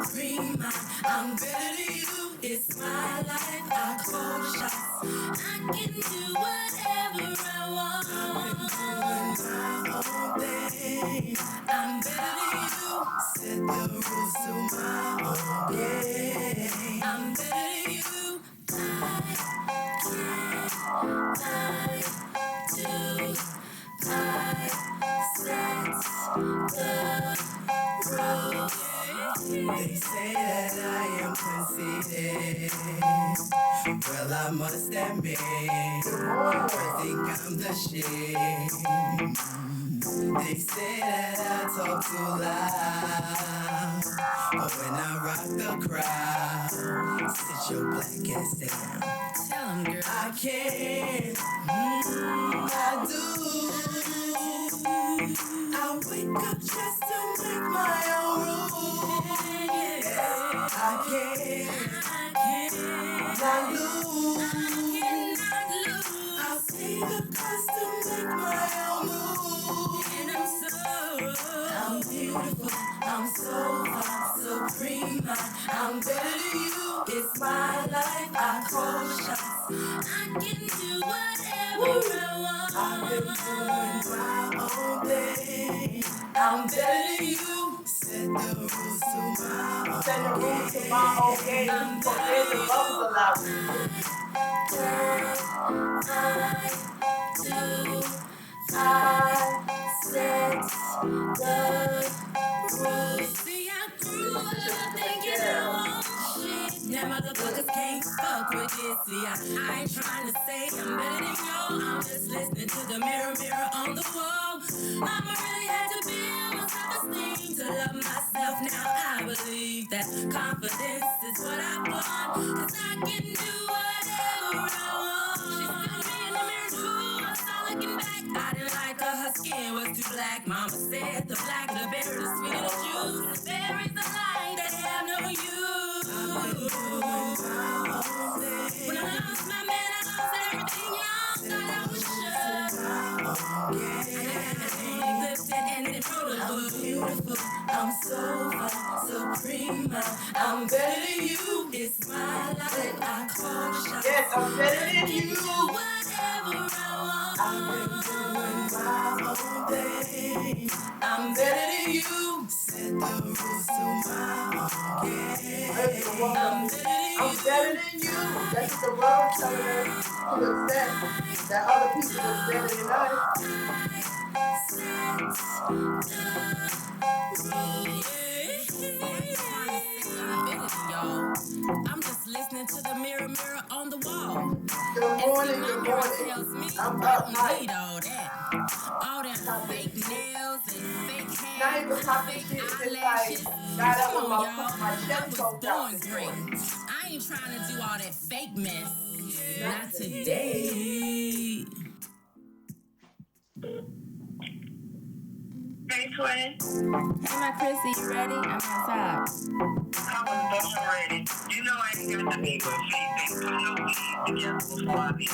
supreme. I'm better than you. It's my life. I call the shots. I can do whatever I want. I've been doing my own thing. I'm better than you. Set the rules to my own game. I'm better than you. They say that I am conceited. Well, I must admit, I think I'm the shit. They say that I talk too loud, but when I rock the crowd, sit your black ass down. Tell 'em, girl. I can, I do. I wake up just to make my own rules. I cannot lose. I'll see the cost to make my own move. And I'm beautiful. I'm so far, supreme. I'm better than you. It's my life. I call the shots. I can do whatever I want. I've been doing my own thing. I'm better than you. Set the rules to my own game. Set the rules to my own game. I'm better than you. I set the rules. See, I grew up thinking I want shit. Now motherfuckers can't fuck with this. See, I ain't trying to say I'm better than you. I'm just listening to the mirror on the wall. Mama really had to build my self-esteem to love myself. Now I believe that confidence is what I want. 'Cause I can do whatever I want. She stood me in the mirror too. I saw looking back. I didn't like her skin was too black. Mama said the black, the berry, the sweet of the juice. The berries, the light, they have no use. When I lost my man, I lost everything. Y'all thought I was sure. I'm beautiful, I'm so far, supreme. I'm better than you. It's my life. I call the shots. Yes, I'm better than you. Whatever I want. I've been doing my own thing. I'm better than you. Set the rules to my own game. I'm better than you. That's what the world telling us to accept. That other people are better than us. I'm just listening to the mirror on the wall. Good morning. I'm up night. All that fake nails and fake hair. Not even fake eyelashes. Got up with my chest poked out. I ain't trying to do all that fake mess. Not today. Hey, twin. Hey, my Chrissy, you ready? I'm outside. I was born ready. You know I ain't got to be with anything. Put no weed together before I be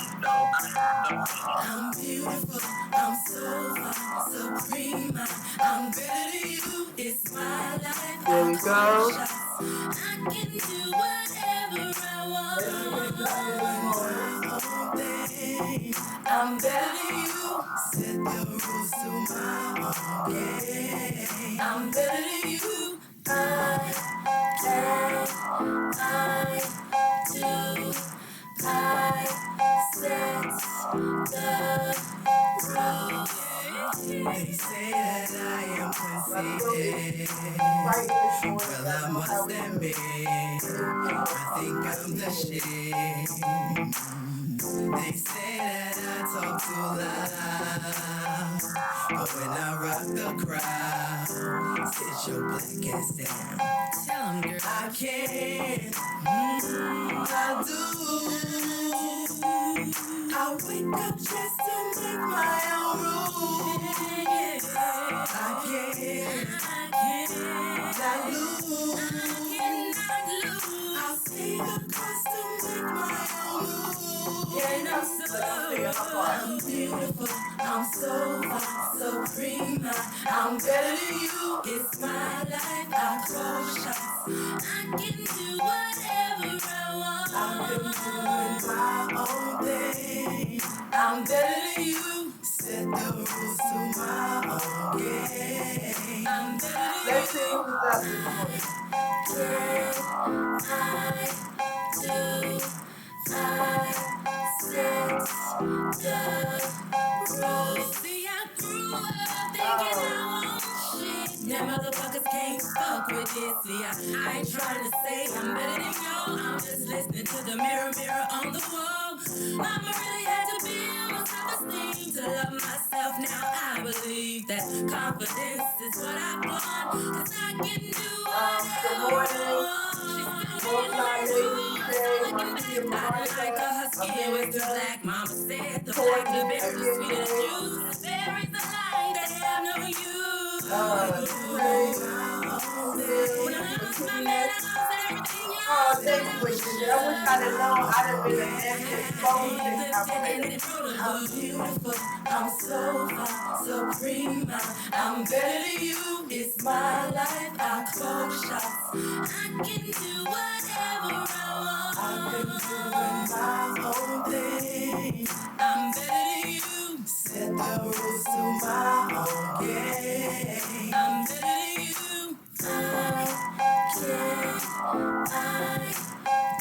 I'm beautiful. I'm so far, supreme. I'm better than you. It's my life. There we go. I can do whatever I want. I'm better than you. Set the rules to my own game. I'm better than you. I set the rules. They say that I am conceited. Well, I must admit, I think I'm the shit. They say that I talk too loud, but when I rock the crowd, sit your black ass down. Tell 'em, girl. I can, I do. I wake up just to make my own rules. I cannot lose. I'll see the cost to make my own move. And I'm beautiful. I'm so far, supreme. I'm better than you. It's my life. I call the shots. I can do whatever I want. I've been doing my own thing. I'm better than you. Set the rules to my own game. I'm better than you. Let's sing this up this morning. Girl, I do. I set the rules. See, I grew up thinking I want shit. Now motherfuckers can't fuck with this. See, I ain't trying to say I'm better than y'all. I'm just listening to the mirror, mirror on the wall. Mama really had to build my self-esteem to love myself. Now I believe that confidence is what I want. 'Cause I can do Good whatever I morning. want. Multi Ladies Day, Marcia I like Monica, her skin was too Amanda, black. Mama said the black Courtney, berries are again sweeter than today. juice. Berries are light, they have no use. Trey, When I Siri, lost my man, Martinez. I lost everything Oh, else. thank you, Virginia. I wish I'd have known I'd have been a nasty exposing operator. I'm beautiful, I'm so fine, supreme. I'm better than you. It's my life, I call shots. I can do whatever I want. I've been doing my own thing. I'm better than you. Set the rules to my own game. I'm better than you. I can, I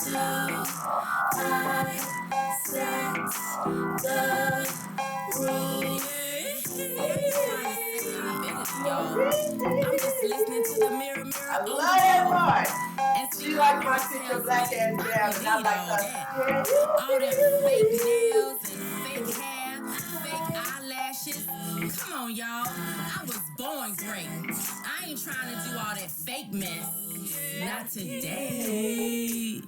do. I set the rules. I'm just listening to the mirror, mirror I on the love that wall. part. And She like my sister black ass down, and I like her. Yeah, all them fake nails and fake hair, fake eyelashes. Come on, y'all. I was born great. I ain't trying to do all that fake mess. Not today.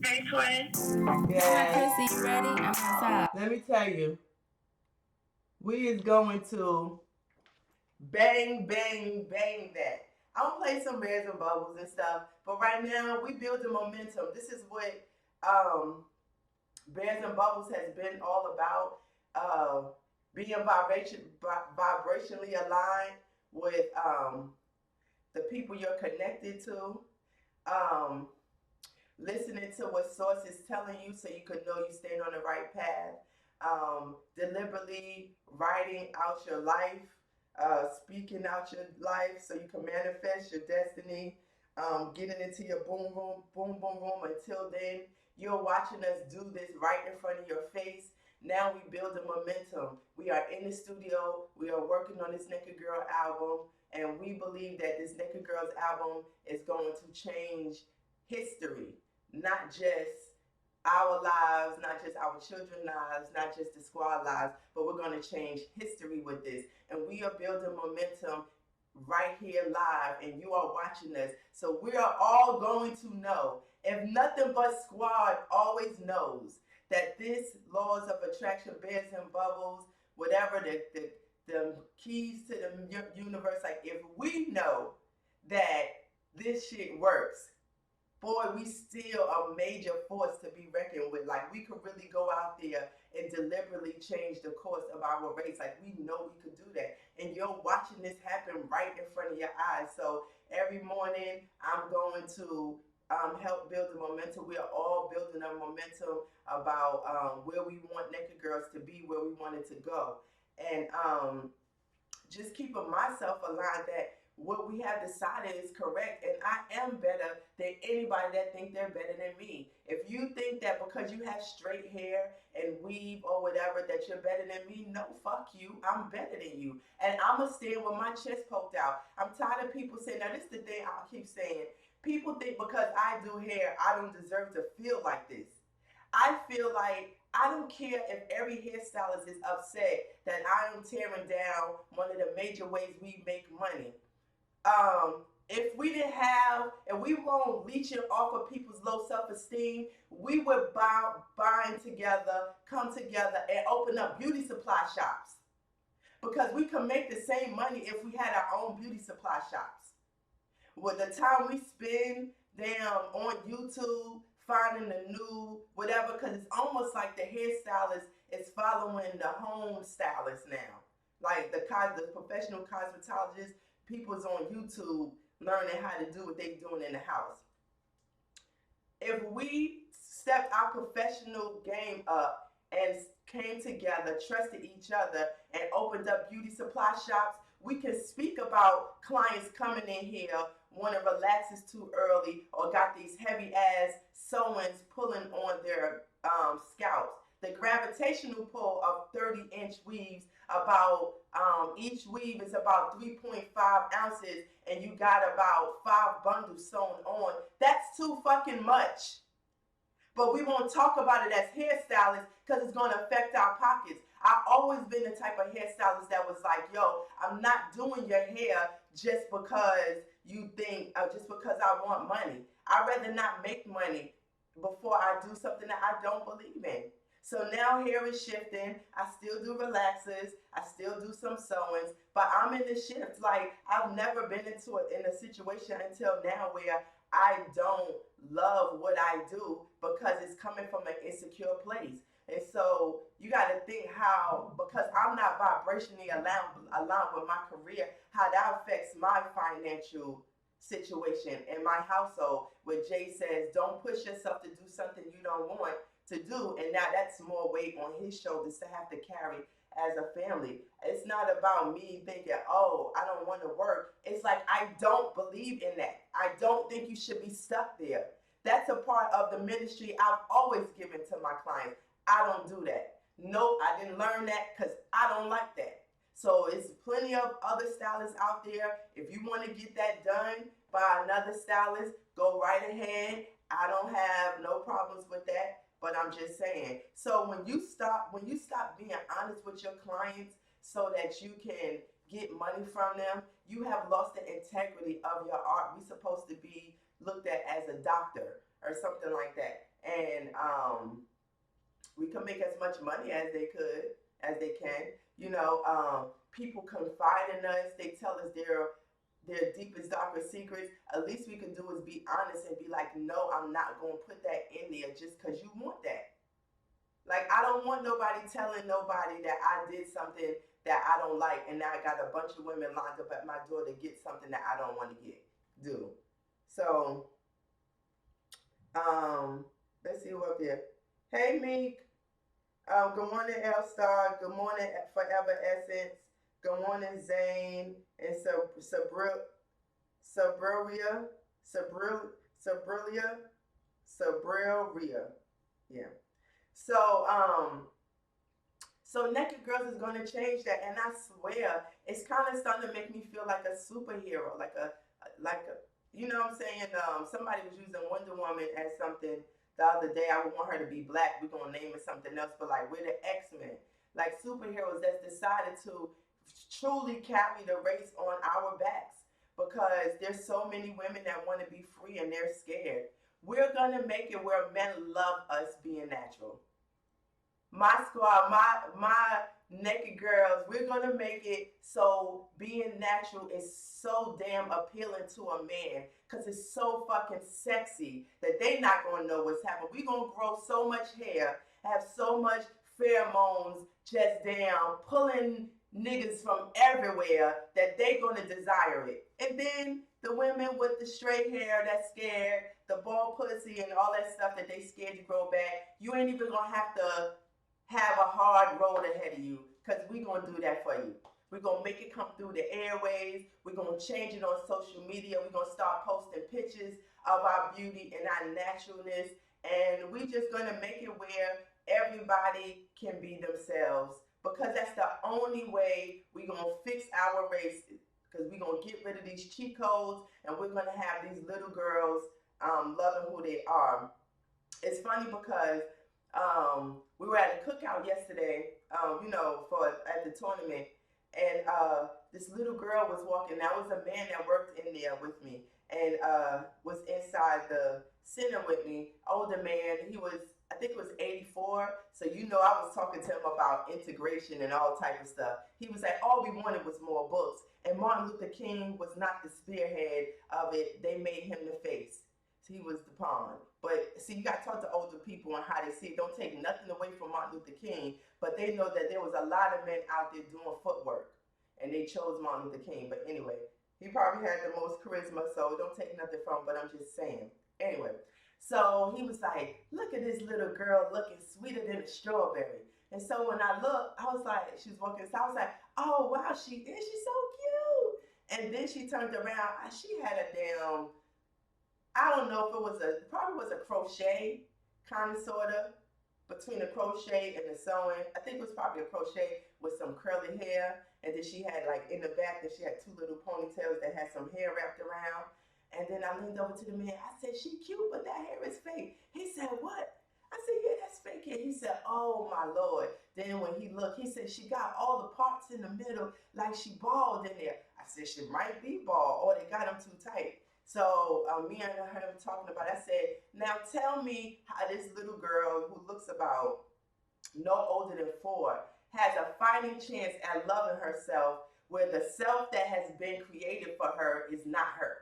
Hey, twin. yeah. Chrissy, you ready? I'm outside. Let me tell you, we is going to bang, bang, bang that. I'm gonna play some Bears and Bubbles and stuff, but right now we building momentum. This is what Bears and Bubbles has been all about. Being vibrationally aligned with the people you're connected to. Um, Listening to what source is telling you so you can know you stand on the right path. Deliberately writing out your life, speaking out your life so you can manifest your destiny. Getting into your boom room. Until then, you're watching us do this right in front of your face. Now we build a momentum. We are in the studio. We are working on this Naked Girl album, and we believe that this Naked Girls album is going to change history, not just our lives, not just our children's lives, not just the squad lives, but we're going to change history with this. And we are building momentum right here live, and you are watching us. So we are all going to know, if nothing but squad always knows, that this laws of attraction, Bears and Bubbles, whatever the keys to the universe, like if we know that this shit works, boy, we still a major force to be reckoned with. Like, we could really go out there and deliberately change the course of our race. Like, we know we could do that. And you're watching this happen right in front of your eyes. So every morning, I'm going to help build the momentum. We are all building a momentum about where we want Naked Girls to be, where we want it to go. And just keeping myself aligned that what we have decided is correct, and I am better than anybody that think they're better than me. If you think that because you have straight hair and weave or whatever that you're better than me, no, fuck you. I'm better than you, and I'ma stand with my chest poked out. I'm tired of people saying, now this is the thing I keep saying, people think because I do hair I don't deserve to feel like this. I feel like I don't care if every hairstylist is upset that I am tearing down one of the major ways we make money. If we didn't have, and we won't leeching off of people's low self-esteem, we would bind together, come together, and open up beauty supply shops. Because we can make the same money if we had our own beauty supply shops. With the time we spend down on YouTube, finding the new whatever, because it's almost like the hairstylist is following the home stylist now. Like the professional cosmetologist people's on YouTube learning how to do what they're doing in the house. If we stepped our professional game up and came together, trusted each other, and opened up beauty supply shops, we can speak about clients coming in here want to relax is too early or got these heavy ass sewings pulling on their scalps. The gravitational pull of 30-inch weaves, about each weave is about 3.5 ounces, and you got about 5 bundles sewn on. That's too fucking much. But we won't talk about it as hairstylists because it's going to affect our pockets. I've always been the type of hairstylist that was like, yo, I'm not doing your hair just because you think, just because I want money. I'd rather not make money before I do something that I don't believe in. So now hair is shifting. I still do relaxers. I still do some sewings, but I'm in the shift. Like, I've never been in a situation until now where I don't love what I do because it's coming from an insecure place. And so you got to think how, because I'm not vibrationally aligned with my career, how that affects my financial situation in my household, where Jay says, don't push yourself to do something you don't want to do. And now that's more weight on his shoulders to have to carry as a family. It's not about me thinking, oh, I don't want to work. It's like, I don't believe in that. I don't think you should be stuck there. That's a part of the ministry I've always given to my clients. I don't do that. Nope, I didn't learn that because I don't like that. So it's plenty of other stylists out there. If you want to get that done by another stylist, go right ahead. I don't have no problems with that. But I'm just saying. So when you stop being honest with your clients so that you can get money from them, you have lost the integrity of your art. We're supposed to be looked at as a doctor or something like that. And we can make as much money as they can. You know, people confide in us. They tell us their deepest, darkest secrets. At least we can do is be honest and be like, no, I'm not going to put that in there just because you want that. Like, I don't want nobody telling nobody that I did something that I don't like, and now I got a bunch of women lined up at my door to get something that I don't want to do. So, let's see who up here. Hey, Meek. Good morning, L Star. Good morning, Forever Essence. Good morning, Zane and Sabrilia. Yeah. So Naked Girls is going to change that, and I swear it's kind of starting to make me feel like a superhero, like a, you know what I'm saying? Somebody was using Wonder Woman as something the other day. I would want her to be black. We're going to name it something else, but like, we're the X-Men. Like superheroes that's decided to truly carry the race on our backs, because there's so many women that want to be free and they're scared. We're going to make it where men love us being natural. My squad, my Naked Girls, we're going to make it so being natural is so damn appealing to a man, because it's so fucking sexy that they not going to know what's happening. We're going to grow so much hair, have so much pheromones just damn pulling niggas from everywhere that they gonna desire it. And then the women with the straight hair that's scared, the bald pussy and all that stuff that they scared to grow back, you ain't even gonna have to have a hard road ahead of you, because we gonna do that for you. We're gonna make it come through the airways. We're gonna change it on social media. We're gonna start posting pictures of our beauty and our naturalness, and we just gonna make it where everybody can be themselves, because that's the only way we're going to fix our race, because we're going to get rid of these cheat codes, and we're going to have these little girls loving who they are. It's funny because we were at a cookout yesterday, at the tournament, and this little girl was walking. That was a man that worked in there with me and was inside the center with me, older man. He was, I think it was 84. So, I was talking to him about integration and all type of stuff. He was like, all we wanted was more books. And Martin Luther King was not the spearhead of it. They made him the face. So he was the pawn. But see, you got to talk to older people on how they see it. Don't take nothing away from Martin Luther King, but they know that there was a lot of men out there doing footwork, and they chose Martin Luther King. But anyway, He probably had the most charisma, so don't take nothing from him, but I'm just saying. Anyway, so he was like, look at this little girl looking sweeter than a strawberry. And so when I looked, I was like, she was walking, so I was like, oh wow, she is, she's so cute. And then she turned around, she had a damn, I don't know if it was probably was a crochet, kind of, sort of, between the crochet and the sewing. I think it was probably a crochet with some curly hair. And then she had, like, in the back, that she had two little ponytails that had some hair wrapped around. And then I leaned over to the man. I said, she cute, but that hair is fake. He said, what? I said, yeah, that's fake hair. He said, oh, my Lord. Then when he looked, he said, she got all the parts in the middle like she bald in there. I said, she might be bald, or they got them too tight. So me and him talking about it, I said, now tell me how this little girl who looks about no older than 4 has a fighting chance at loving herself where the self that has been created for her is not her.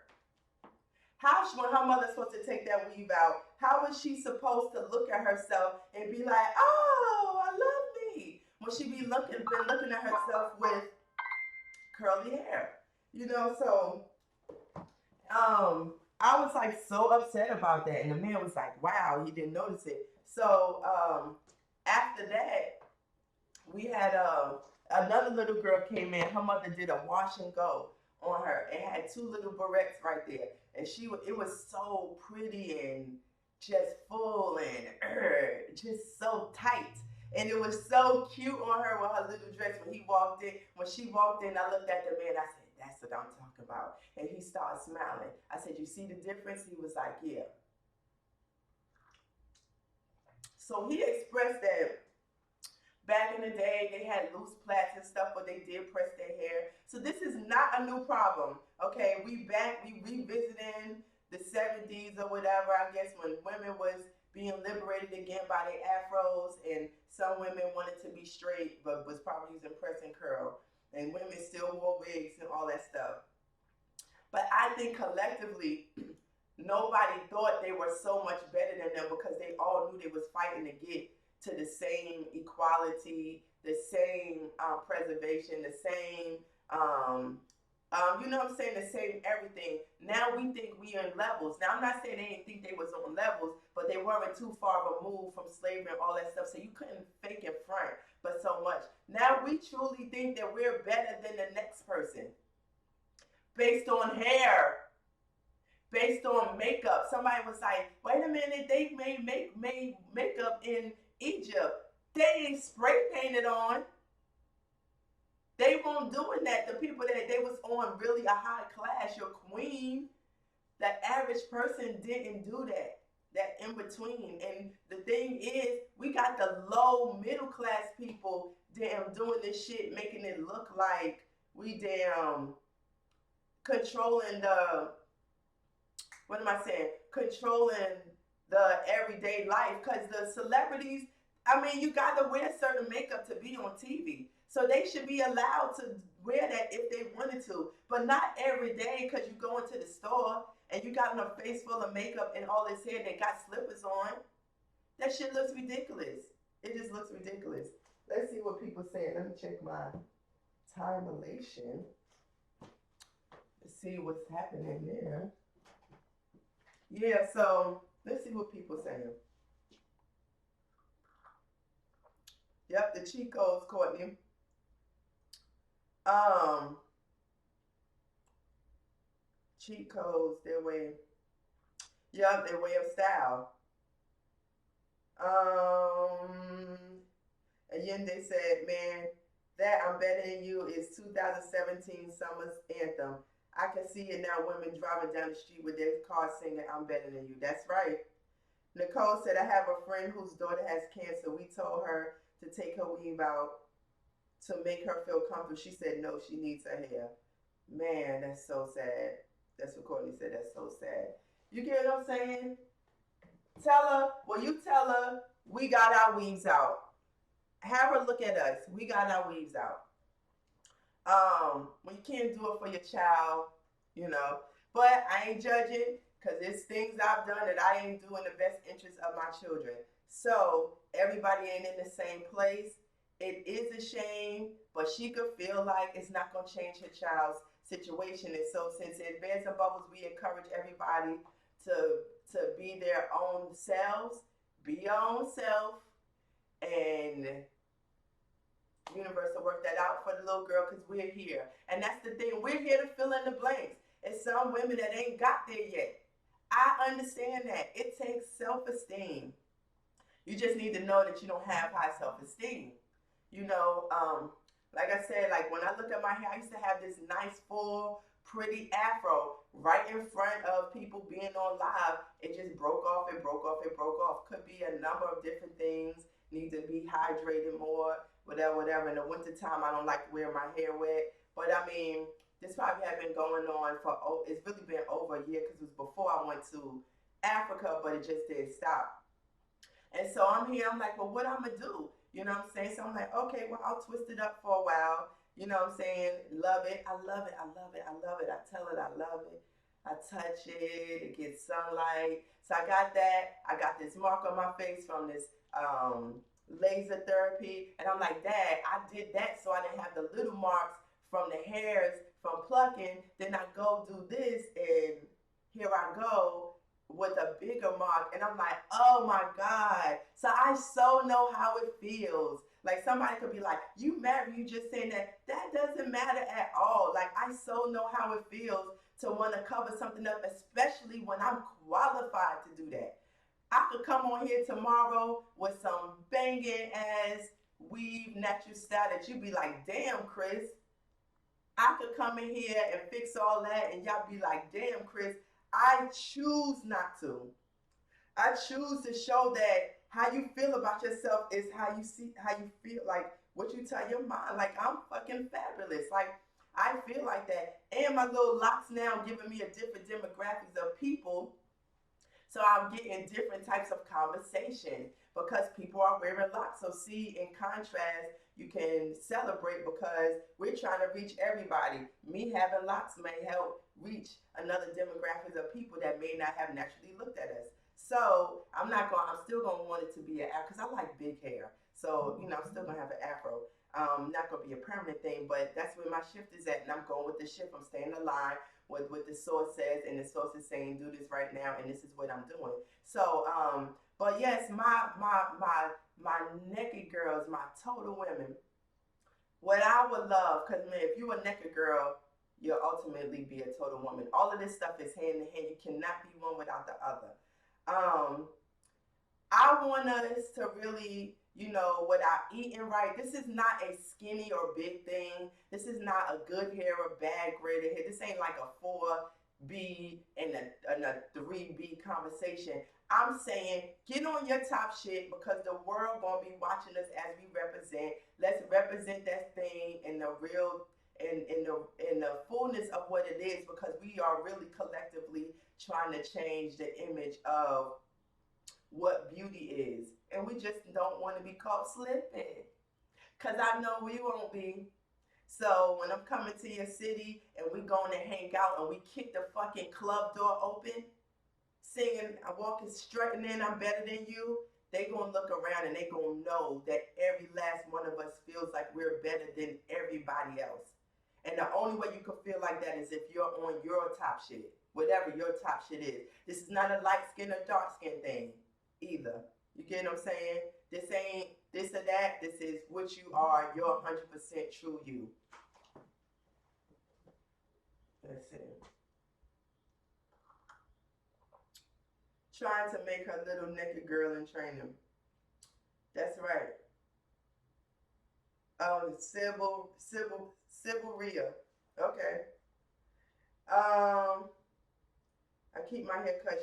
How, when her mother's supposed to take that weave out, how is she supposed to look at herself and be like, oh, I love me, when she been looking at herself with curly hair? You know, so I was like so upset about that, and the man was like, wow, he didn't notice it. So after that, we had another little girl came in. Her mother did a wash and go on her and had 2 little barrettes right there, and it was so pretty and just full and just so tight. And it was so cute on her with her little dress when he walked in. When she walked in, I looked at the man. I said, that's what I'm talking about. And he started smiling. I said, you see the difference? He was like, yeah. So he expressed that back in the day, they had loose plaits and stuff, but they did press their hair. So this is not a new problem. Okay, we revisiting the 70s or whatever, I guess, when women was being liberated again by their afros, and some women wanted to be straight, but was probably using press and curl. And women still wore wigs and all that stuff. But I think collectively, nobody thought they were so much better than them because they all knew they was fighting to get to the same equality, the same preservation, the same, you know what I'm saying, the same everything. Now we think we are in levels. Now I'm not saying they didn't think they was on levels, but they weren't too far removed from slavery and all that stuff, so you couldn't fake and front but so much. Now we truly think that we're better than the next person based on hair, based on makeup. Somebody was like, wait a minute, they made makeup in Egypt. They ain't spray painted on. They weren't doing that. The people that they was on really a high class, your queen, that average person didn't do that. That in between. And the thing is, we got the low middle class people damn doing this shit, making it look like we damn controlling the, what am I saying? Controlling the everyday life. Because the celebrities, I mean, you got to wear certain makeup to be on TV. So they should be allowed to wear that if they wanted to. But not every day, because you go into the store and you got a face full of makeup and all this hair, they got slippers on. That shit looks ridiculous. It just looks ridiculous. Let's see what people say. Let me check my time elation. Let's see what's happening there. Yeah, so let's see what people saying. Yep, the cheat codes, Courtney. Cheat codes, their way. Yep, their way of style. Allende said, man, that I'm Better Than You is 2017 Summer's anthem. I can see it now, women driving down the street with their car singing, I'm better than you. That's right. Nicole said, I have a friend whose daughter has cancer. We told her to take her weave out to make her feel comfortable. She said, no, she needs her hair. Man, that's so sad. That's what Courtney said. That's so sad. You get what I'm saying? Tell her, well, you tell her we got our weaves out. Have her look at us. We got our weaves out. When you can't do it for your child, you know. But I ain't judging because there's things I've done that I ain't doing the best interest of my children. So everybody ain't in the same place. It is a shame, but she could feel like it's not going to change her child's situation. And so since in Beds and Bubbles, we encourage everybody to be their own selves, be your own self, and universe will work that out for the little girl because we're here. And that's the thing. We're here to fill in the blanks. It's some women that ain't got there yet. I understand that. It takes self-esteem. You just need to know that you don't have high self-esteem. You know, like I said, like when I look at my hair, I used to have this nice, full, pretty afro right in front of people being on live. It just broke off, it broke off, it broke off. Could be a number of different things. Need to be hydrated more, whatever, whatever. In the wintertime, I don't like to wear my hair wet. But I mean, this probably had been going on for, it's really been over a year because it was before I went to Africa, but it just didn't stop. And so I'm here, I'm like, well, what I'm gonna do? You know what I'm saying? So I'm like, okay, well, I'll twist it up for a while. You know what I'm saying? Love it. I love it. I love it. I love it. I tell it I love it. I touch it. It gets sunlight. So I got that. I got this mark on my face from this laser therapy. And I'm like, Dad, I did that so I didn't have the little marks from the hairs from plucking. Then I go do this and here I go with a bigger mark, and I'm like, oh my God. So I so know how it feels. Like somebody could be like, you married, you just saying that. That doesn't matter at all. Like I so know how it feels to want to cover something up, especially when I'm qualified to do that. I could come on here tomorrow with some banging ass weave natural style that you'd be like, damn, Chris. I could come in here and fix all that, and y'all be like, damn, Chris, I choose not to. I choose to show that how you feel about yourself is how you see, how you feel, like what you tell your mind. Like I'm fucking fabulous. Like I feel like that. And my little locks now giving me a different demographics of people. So I'm getting different types of conversation because people are wearing locks. So see, in contrast, you can celebrate because we're trying to reach everybody. Me having locks may help reach another demographics of people that may not have naturally looked at us. So I'm still gonna want it to be an afro because I like big hair. So, you know, I'm still gonna have an afro. Not gonna be a permanent thing, but that's where my shift is at, and I'm going with the shift. I'm staying aligned with what the source says, and the source is saying do this right now, and this is what I'm doing. So, but yes, my naked girls, my total women. What I would love, because man, if you're a naked girl, you'll ultimately be a total woman. All of this stuff is hand in hand. You cannot be one without the other. Um, I want us to really, you know, without eating right. This is not a skinny or big thing. This is not a good hair or bad graded hair. This ain't like a 4B and a 3B conversation. I'm saying get on your top shit because the world gonna be watching us as we represent. Let's represent that thing in the real in the fullness of what it is because we are really collectively trying to change the image of what beauty is. And we just don't want to be caught slipping. Because I know we won't be. So when I'm coming to your city and we going to hang out and we kick the fucking club door open, singing, I'm walking strutting in, I'm better than you, they going to look around and they going to know that every last one of us feels like we're better than everybody else. And the only way you can feel like that is if you're on your top shit, whatever your top shit is. This is not a light skin or dark skin thing either. You get what I'm saying? This ain't this or that. This is what you are, your 100% true you. Let's see. Trying to make her little naked girl in training. That's right. Oh, Sybil Rhea. Okay. I keep my hair cut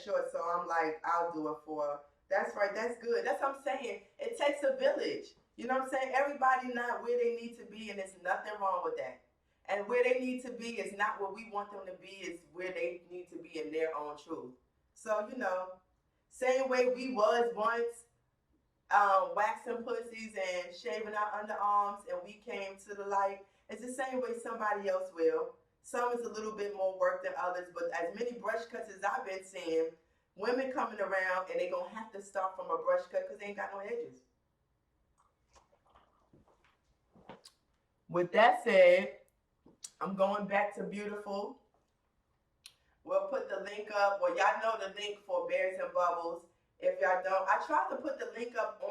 short, so I'm like, I'll do it for her. That's right, that's good. That's what I'm saying. It takes a village. You know what I'm saying? Everybody not where they need to be, and there's nothing wrong with that. And where they need to be is not where we want them to be, is where they need to be in their own truth. So, you know, same way we was once, waxing pussies and shaving our underarms, and we came to the light. It's the same way somebody else will. Some is a little bit more work than others, but as many brush cuts as I've been seeing, women coming around and they gonna have to start from a brush cut because they ain't got no edges. With that said, I'm going back to beautiful. We'll put the link up. Well, y'all know the link for Bears and Bubbles. If y'all don't, I tried to put the link up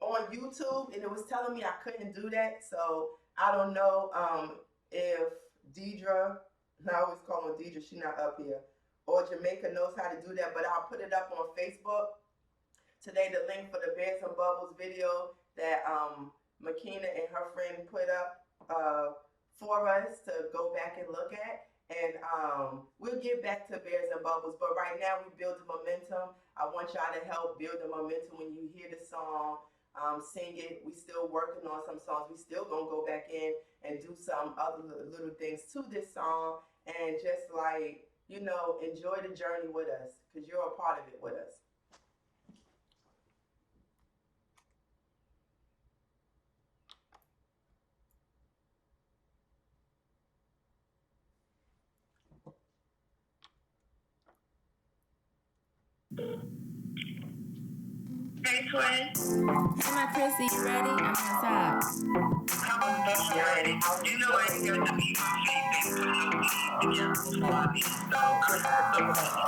on YouTube, and it was telling me I couldn't do that. So I don't know if Deidre, I always call her Deidre, she's not up here, or Jamaica knows how to do that. But I'll put it up on Facebook today. The link for the Bears and Bubbles video that Makina and her friend put up for us to go back and look at. And we'll get back to Bears and Bubbles. But right now, we build the momentum. I want y'all to help build the momentum when you hear the song. Sing it. We still working on some songs. We still gonna go back in and do some other little things to this song, and just like, enjoy the journey with us, because you're a part of it with us. Hey, twin. Hey, my Chrissy, you ready? I'm outside. I was born ready. You know I ain't got to be my faith and put no weed together before I be so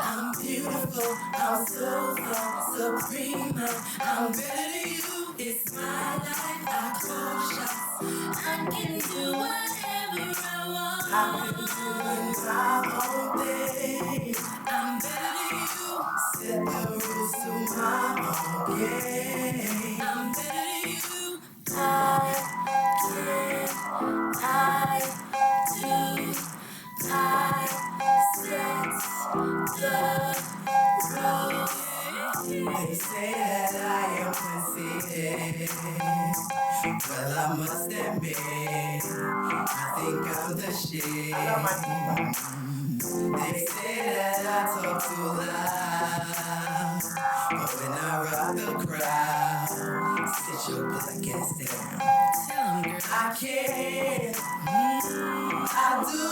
I'm beautiful, I'm so far, supreme. I'm better than you, it's my life. I call shots, I can do whatever I want. I'm doing my own thing. I'm better than you, set the rules to my own game. I'm better than you, I can, I do, I set the road. They say that I am conceited. Well, I must admit, I think I'm the shit. I love my They say that I talk too loud, but when I rock the crowd, sit your black ass down. Tell 'em, girl. I can, I do.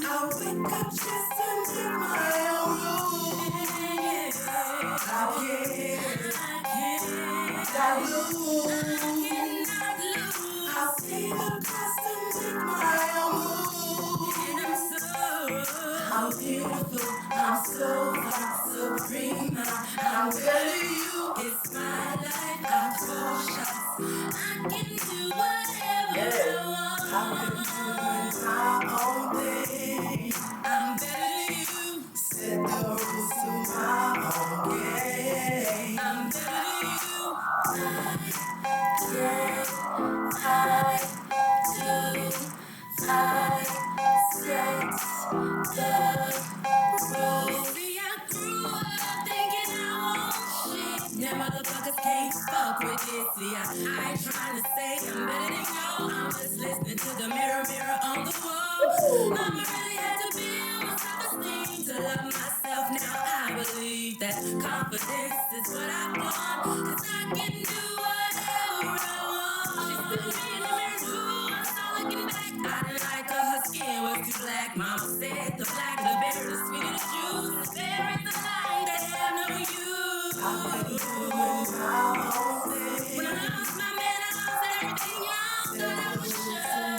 I wake up just to make my own rules. I can't, I lose. I see the cost to make my own rules. And I'm beautiful, I'm so far, supreme. I'm better than you, it's my life. I call shots, I can do whatever I want. I've been doing my own thing. I'm better than you, set the rules to my own game. I'm better than you, I do, I set the rules. See, I grew up thinking I want shit. Now motherfuckers can't fuck with this. See, I ain't trying to say I'm better than y'all. I'm just listening to the mirror, mirror on the wall. Mama really had to build my self-esteem to love myself. Now I believe that confidence is what I want. 'Cause I can do whatever I want. She put me in the mirror too. I saw looking back. I didn't like her skin was too black. Mama said the black, the berry, the sweeter the juice. There is a line that have no use. I've been doing my own thing. When I lost my man, I lost everything, y'all. Thought I was sure.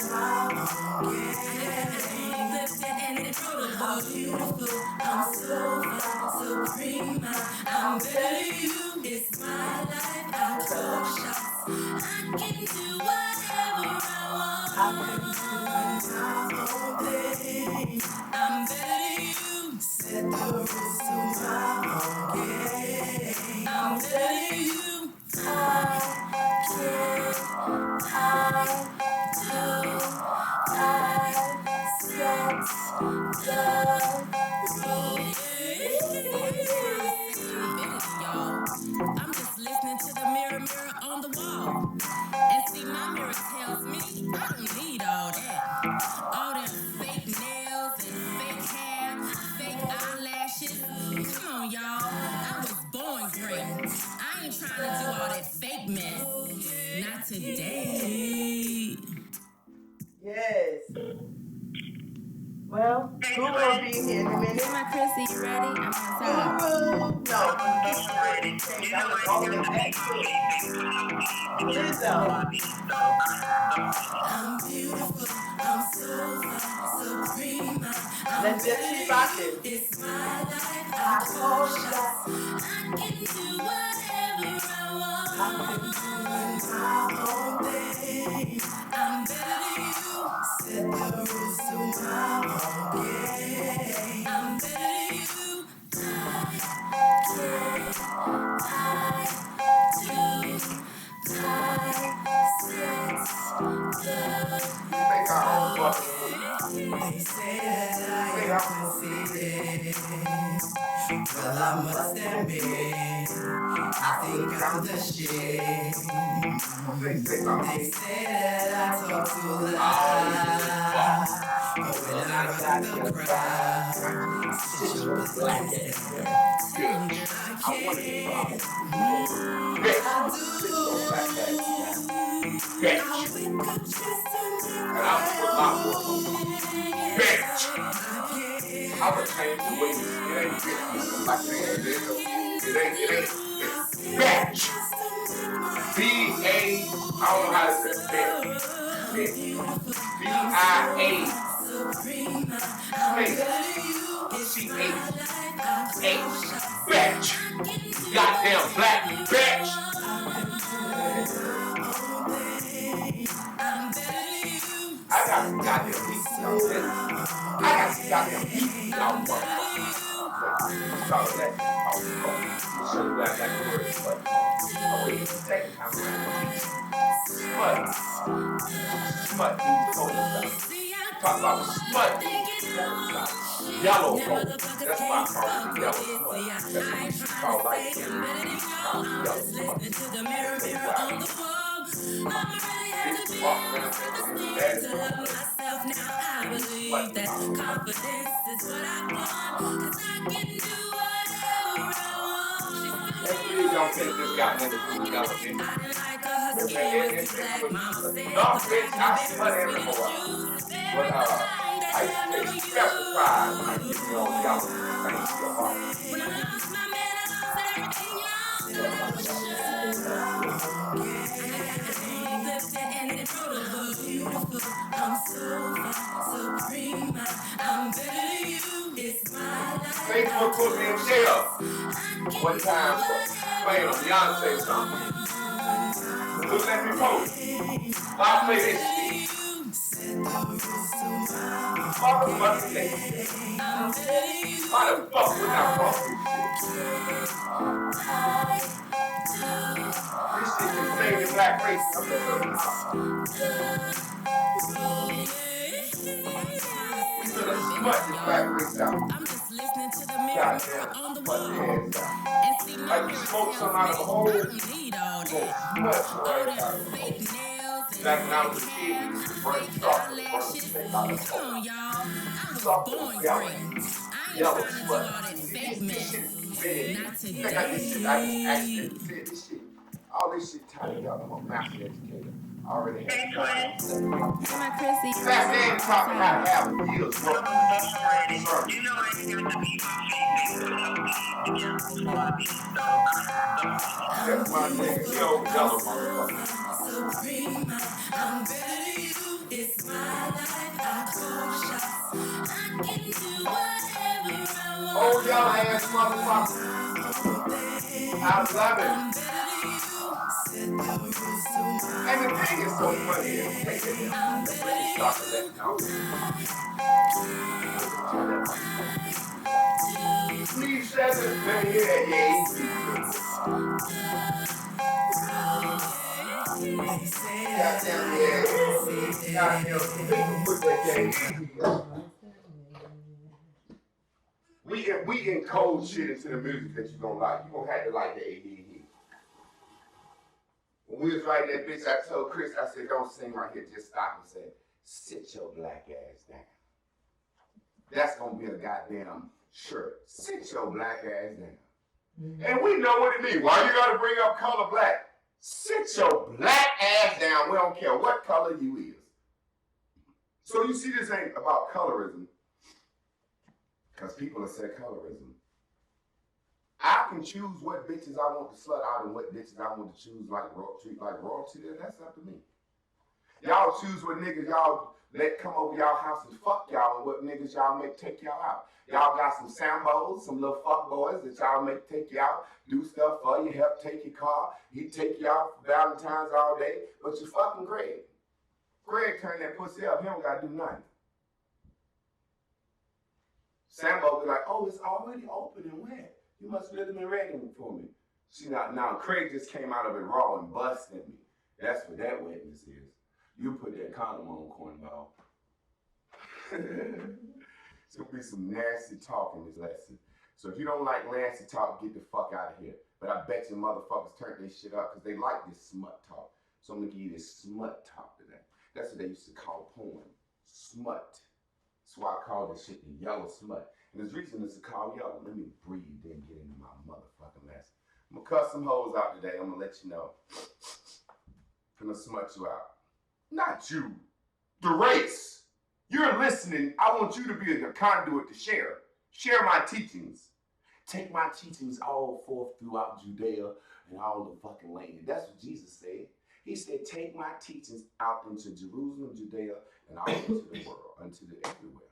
Yeah. Lifted and it broke. I'm beautiful. I'm so far, supreme. I'm better than you. It's my life. I call shots. I can do whatever I want. I've been doing my own thing. I'm better than you. Set the rules to my own game. I'm better than you. I can, I do, I set the rules. I'm just listening to the mirror, mirror on the wall. And see, my mirror tells me I don't need all that. All them fake nails and fake hair, fake eyelashes. Come on, y'all. I was born great. I ain't trying to do all that fake mess. Not today. Yes. Well, Hey, Guru will be here in a minute. My Chrissy, you ready? I'm outside. Guru, no. Already. You know I ain't got to be my Lizzo. I'm beautiful, I'm so supreme. Let's just keep rocking. It's my life, I call shots. I can do whatever I want. I can do my own thing. I'm better than you. Set the rules to my own game. I'm better than you. Make our own fucking food. They say that I am conceited. Well, I must admit, I think I'm the shit. They say that I talk too loud, but when I rock the crowd, sit your black ass down. I can't. Bitch. I do. Sit your black ass down. I Bitch. wake up just to And I'll put my voice on you. Bitch. I would change the way you see it. Ain't bitch. Like it ain't little. It ain't. It's bitch. B-A, I don't know how to say bitch. Bitch. B-I-A. C-H. Bitch. Goddamn black bitch. I got some goddamn heat on this. I got some goddamn heat y'all motherfuckers. Sorry, let me talk. I'll show you guys like the word smut. I'll wait a second time around. Smut. Smut means cold style. Talk about smut means cold style. Yellow cold. That's why I call it the yellow smut. That's what you call like it. Yellow smut. Bitch walk around there with his dad. Smut. Confidence is what I want, 'cause I can do whatever I want. And please don't think this got nothing to do with yellow, bitch. No, bitch, I smut everywhere. But, I used to specify when I get me on yellow. I used to get hard. I'm so supreme. I'm better than you. It's my life. Facebook put me in jail one time for playing on Beyonce song. Wouldn't let me post. Why play this shit? Motherfucking nigga. Why the fuck would I post this shit? This shit can save the black race. I'm just looking out. We gonna smut this black race out. I'm just listening to the mirror Goddamn, on the smut wall. your ass out. And see, my Like you mirror smoke tells some out of a me hole, I don't need all you that. gonna smut All your ass them out of the fake hole. nails and Like when I was a fake kid, we hair, used to burn fake chocolate, burn eyelashes. the shit out of the Come hole. on, y'all. I was Chocolate born was yellow. green. I ain't Yellow trying to do smut. all that See, fake this mess. shit is big. Not I think I this shit, I just today. accidentally said this shit. All this shit tied together. I'm a master educator. I already had Hey, God. Twin. Hey, my Chrissy. Fast man taught me how to have a deal. Already. You know I ain't got to be my That's my nigga. He old yellow motherfucker. Supreme, I'm better than you. It's my life. I call shots. I can do whatever I want. Old yellow ass motherfucker. I love it. And the thing is so funny is, take it down. Let's really start to let know. Please share this video. Yeah, easy. Goddamn, yeah. Goddamn, people put that game easy. We encode shit into the music that you don't like. You gonna have to like the ADD. When we was writing that bitch, I told Chris, I said, don't sing right here, just stop and say, sit your black ass down. That's gonna be a goddamn shirt. Sit your black ass down. And we know what it means. Why you gotta bring up color black? Sit your black ass down. We don't care what color you is. So you see, this ain't about colorism. Because people are said colorism. I can choose what bitches I want to slut out and what bitches I want to choose treat like royalty. That's up to me. Y'all choose what niggas y'all let come over y'all house and fuck y'all and what niggas y'all make take y'all out. Y'all got some Sambos, some little fuck boys that y'all make take you out, do stuff for you, help take your car. He take you out for Valentine's all day, but you fucking Greg. Greg turned that pussy up. He don't gotta do nothing. Sambo be like, oh, it's already open and wet. You must really been ready for me. See, now Craig just came out of it raw and busted me. That's what that wetness is. You put that condom on, cornball. It's gonna be some nasty talk in this lesson. So if you don't like nasty talk, get the fuck out of here. But I bet you motherfuckers turned this shit up because they like this smut talk. So I'm gonna give you this smut talk today. That's what they used to call porn. Smut. That's why I call this shit the yellow smut. And there's reason it's called yellow. Let me breathe, then get into my motherfucking lesson. I'm gonna cuss some hoes out today. I'm gonna let you know. I'm gonna smut you out. Not you. The race. You're listening. I want you to be the conduit to share. Share my teachings. Take my teachings all forth throughout Judea and all the fucking land. That's what Jesus said. He said, take my teachings out into Jerusalem, Judea, and all into the world, unto the everywhere.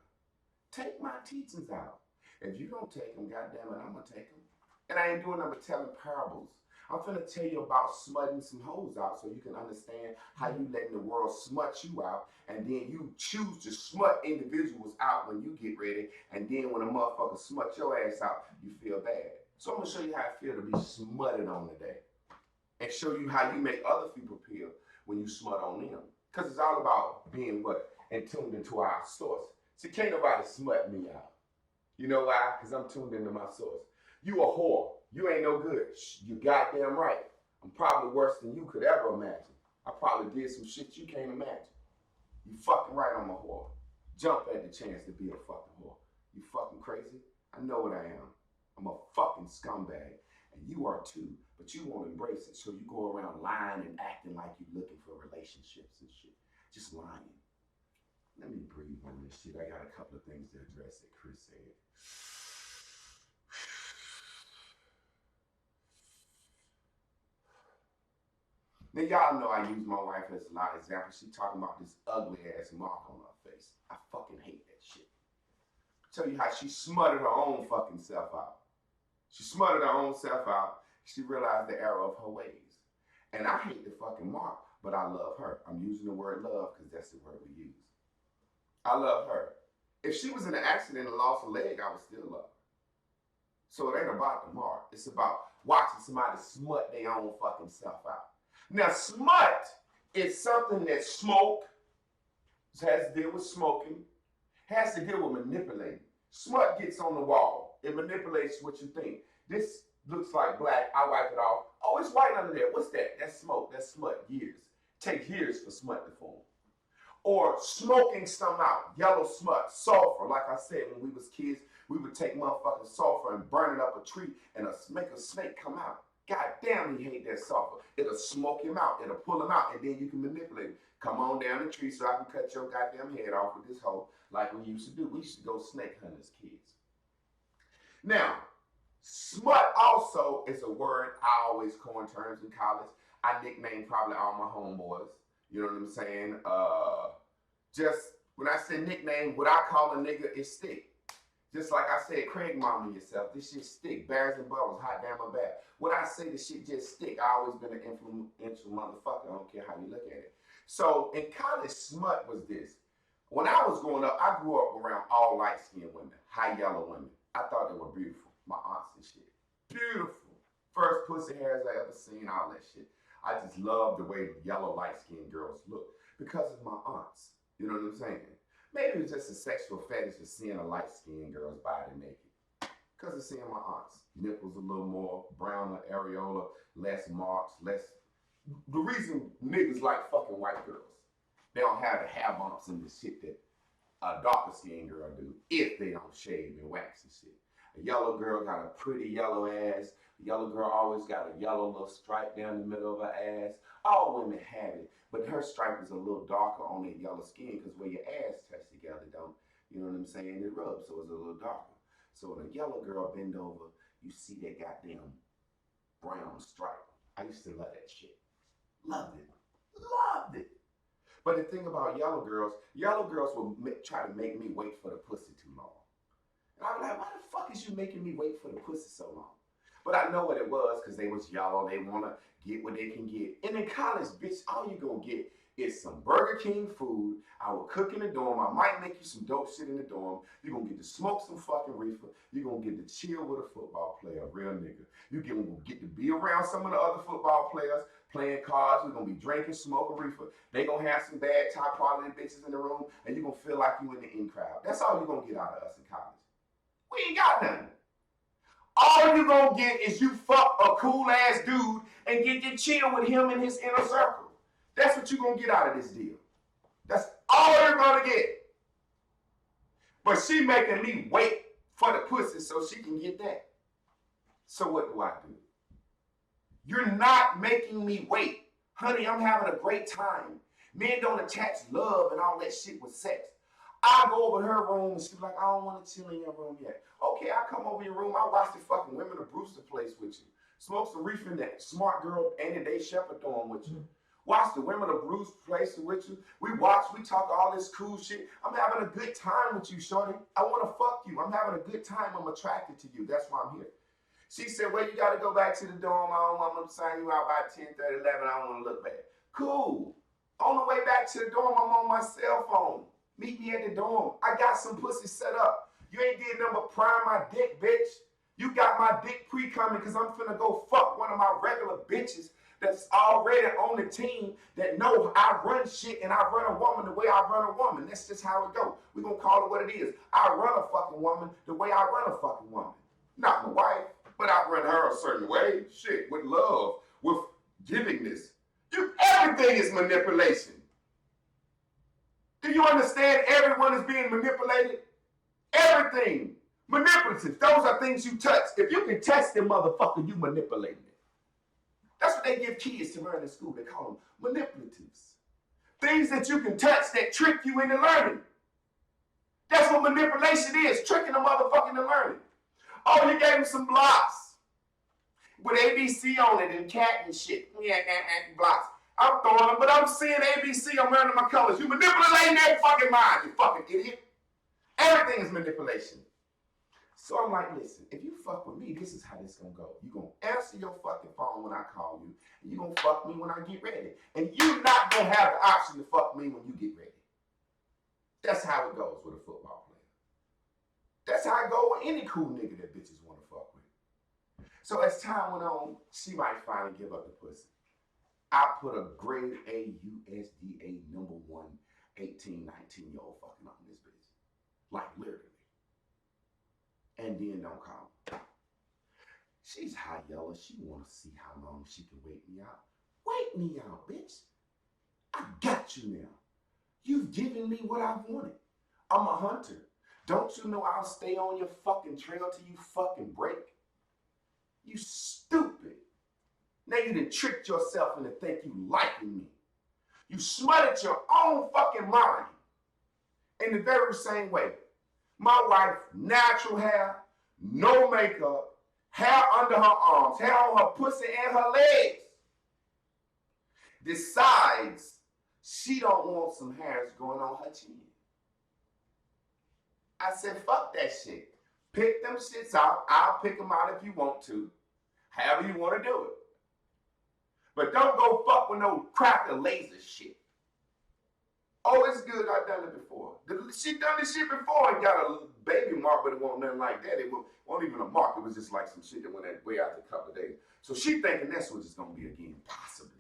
Take my teachings out. If you don't take them, goddamn it, I'm gonna take them. And I ain't doing nothing but telling parables. I'm finna tell you about smutting some hoes out so you can understand how you letting the world smut you out, and then you choose to smut individuals out when you get ready, and then when a motherfucker smut your ass out, you feel bad. So I'm gonna show you how it feel to be smutted on today, and show you how you make other people feel when you smut on them. Because it's all about being what? And tuned into our source. See, can't nobody smut me out. You know why? Because I'm tuned into my source. You a whore. You ain't no good. You goddamn right. I'm probably worse than you could ever imagine. I probably did some shit you can't imagine. You fucking right, I'm a whore. Jump at the chance to be a fucking whore. You fucking crazy? I know what I am. I'm a fucking scumbag. And you are too. But you won't embrace it. So you go around lying and acting like you're looking for relationships and shit. Just lying. Let me breathe on this shit. I got a couple of things to address that Chris said. Now, y'all know I use my wife as a lot of examples. She talking about this ugly ass mark on her face. I fucking hate that shit. Tell you how she smutted her own fucking self out. She smutted her own self out. She realized the error of her ways. And I hate the fucking mark, but I love her. I'm using the word love because that's the word we use. I love her. If she was in an accident and lost a leg, I would still love her. So it ain't about the mark. It's about watching somebody smut their own fucking self out. Now, smut is something that smoke has to deal with smoking, has to deal with manipulating. Smut gets on the wall. It manipulates what you think. This looks like black. I wipe it off. Oh, it's white under there. What's that? That's smoke. That's smut. Years. Take years for smut to form. Or smoking some out. Yellow smut. Sulfur. Like I said, when we was kids, we would take motherfucking sulfur and burn it up a tree and make a snake come out. God damn, he hate that sulfur. It'll smoke him out. It'll pull him out, and then you can manipulate him. Come on down the tree so I can cut your goddamn head off with this hoe like we used to do. We used to go snake hunt as kids. Now, smut also is a word I always coin terms in college. I nicknamed probably all my homeboys. You know what I'm saying? Just when I say nickname, what I call a nigga is stick. Just like I said, Craig Mama yourself, this shit stick. Bears and bubbles, hot damn my bad. When I say this shit just stick, I always been an influential motherfucker. I don't care how you look at it. So in college, smut was this. When I was growing up, I grew up around all light-skinned women, high yellow women. I thought they were beautiful. My aunts and shit. Beautiful. First pussy hairs I ever seen, all that shit. I just love the way yellow light-skinned girls look because of my aunts. You know what I'm saying? Maybe it was just a sexual fetish of seeing a light-skinned girl's body naked. Because of seeing my aunts. Nipples a little more, browner areola, less marks, less... The reason niggas like fucking white girls, they don't have the hair bumps and the shit that a darker-skinned girl do if they don't shave and wax and shit. A yellow girl got a pretty yellow ass. A yellow girl always got a yellow little stripe down the middle of her ass. All women have it, but her stripe is a little darker on their yellow skin because where your ass touch together don't, you know what I'm saying, it rubs, so it's a little darker. So when a yellow girl bend over, you see that goddamn brown stripe. I used to love that shit. Loved it. Loved it. But the thing about yellow girls will try to make me wait for the pussy too long. And I'm like, why the fuck is you making me wait for the pussy so long? But I know what it was because they was yellow. They want to get what they can get. And in college, bitch, all you going to get is some Burger King food. I will cook in the dorm. I might make you some dope shit in the dorm. You're going to get to smoke some fucking reefer. You're going to get to chill with a football player, a real nigga. You're going to get to be around some of the other football players playing cards. We're going to be drinking, smoking reefer. They going to have some bad top quality bitches in the room. And you're going to feel like you in the in crowd. That's all you're going to get out of us in college. We ain't got nothing. All you gonna get is you fuck a cool ass dude and get to chill with him in his inner circle. That's what you gonna get out of this deal. That's all you're gonna get. But she making me wait for the pussy so she can get that. So what do I do? You're not making me wait. Honey, I'm having a great time. Men don't attach love and all that shit with sex. I go over to her room and she's like, I don't want to chill in your room yet. Okay, I come over your room. I watch the fucking Women of Brewster place with you. Smoke some reefer in that smart girl Annie Day Shepherd dorm with you. Watch the Women of Brewster place with you. We talk all this cool shit. I'm having a good time with you, shorty. I want to fuck you. I'm having a good time. I'm attracted to you. That's why I'm here. She said, well, you got to go back to the dorm. I'm going to sign you out by 10:30, 11. I don't want to look bad. Cool. On the way back to the dorm, I'm on my cell phone. Meet me at the dorm. I got some pussy set up. You ain't did nothing but prime my dick, bitch. You got my dick pre-coming because I'm finna go fuck one of my regular bitches that's already on the team that know I run shit and I run a woman the way I run a woman. That's just how it go. We gonna call it what it is. I run a fucking woman the way I run a fucking woman. Not my wife, but I run her a certain way. Shit, with love, with givingness. Everything is manipulation. Do you understand everyone is being manipulated? Everything. Manipulative. Those are things you touch. If you can touch them, motherfucker, you manipulating it. That's what they give kids to learn in school. They call them manipulatives. Things that you can touch that trick you into learning. That's what manipulation is, tricking a motherfucker into learning. Oh, you gave him some blocks with ABC on it and cat and shit. Blocks. I'm throwing them, but I'm seeing ABC. I'm learning my colors. You manipulating that fucking mind, you fucking idiot. Everything is manipulation. So I'm like, listen, if you fuck with me, this is how this gonna go. You gonna answer your fucking phone when I call you, and you gonna fuck me when I get ready. And you not gonna have the option to fuck me when you get ready. That's how it goes with a football player. That's how it goes with any cool nigga that bitches wanna fuck with. So as time went on, she might finally give up the pussy. I put a grade A USDA number 1 18, 19-year-old fucking on this bitch. Like literally. And then don't call me. She's high yellow. She want to see how long she can wait me out. Wait me out, bitch. I got you now. You've given me what I've wanted. I'm a hunter. Don't you know I'll stay on your fucking trail till you fucking break? You stupid. Now you done tricked yourself into think you liking me. You smutted your own fucking mind. In the very same way. My wife, natural hair, no makeup, hair under her arms, hair on her pussy and her legs. Decides she don't want some hairs going on her chin. I said, fuck that shit. Pick them shits out. I'll pick them out if you want to. However you want to do it. But don't go fuck with no cracker laser shit. Oh, it's good. I've done it before. She done this shit before and got a baby mark, but it wasn't nothing like that. It wasn't even a mark. It was just like some shit that went way out in a couple of days. So she thinking that's what it's going to be again, possibly.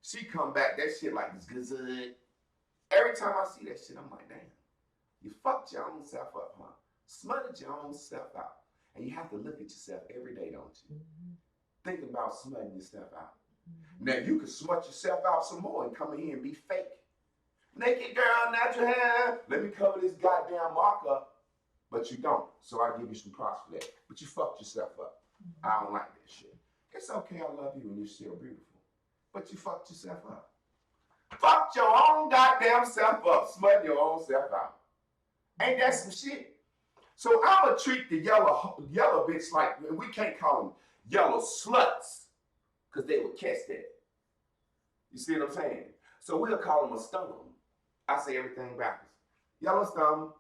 She come back, that shit like this good. Every time I see that shit, I'm like, damn. You fucked your own self up, huh? Smutted your own self out. And you have to look at yourself every day, don't you? Mm-hmm. Think about smutting yourself out. Mm-hmm. Now, you can smut yourself out some more and come in here and be fake. Naked girl, natural hair. Let me cover this goddamn mark up. But you don't. So I give you some props for that. But you fucked yourself up. Mm-hmm. I don't like that shit. It's okay, I love you and you're still beautiful. But you fucked yourself up. Fucked your own goddamn self up. Smutting your own self out. Ain't that some shit? So I'm going to treat the yellow bitch like, we can't call them yellow sluts because they would catch that. You see what I'm saying? So we'll call them a stum. I say everything backwards. Yellow stum,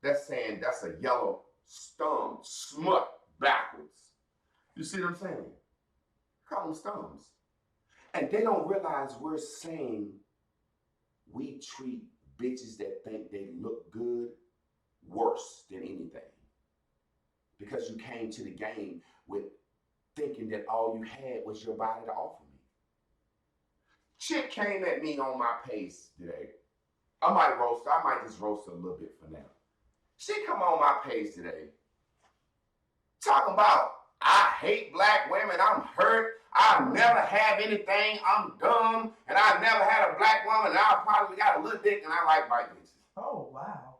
that's saying that's a yellow stum, smut backwards. You see what I'm saying? Call them stums. And they don't realize we're saying we treat bitches that think they look good worse than anything. Because you came to the game with thinking that all you had was your body to offer me. Chick came at me on my page today. I might just roast her a little bit for now. She come on my page today talking about, I hate black women, I'm hurt, I never have anything, I'm dumb, and I never had a black woman, and I probably got a little dick, and I like white bitches. Oh, wow.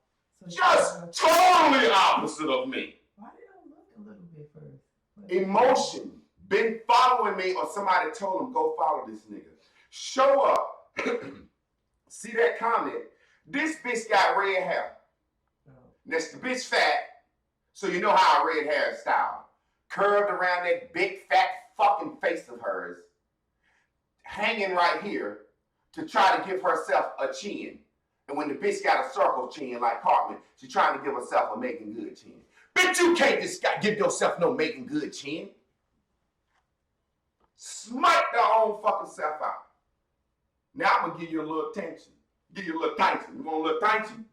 So just totally opposite of me. Why did I look a little bit first? Emotion. Been following me, or somebody told him, go follow this nigga. Show up. See that comment? This bitch got red hair. That's the bitch fat, so you know how a red hair is styled. Curved around that big fat fucking face of hers, hanging right here to try to give herself a chin. And when the bitch got a circle chin like Cartman, she's trying to give herself a making good chin. Bitch, you can't just give yourself no making good chin. Smite their own fucking self out. Now I'm gonna give you a little attention. Give you a little attention. You want a little attention?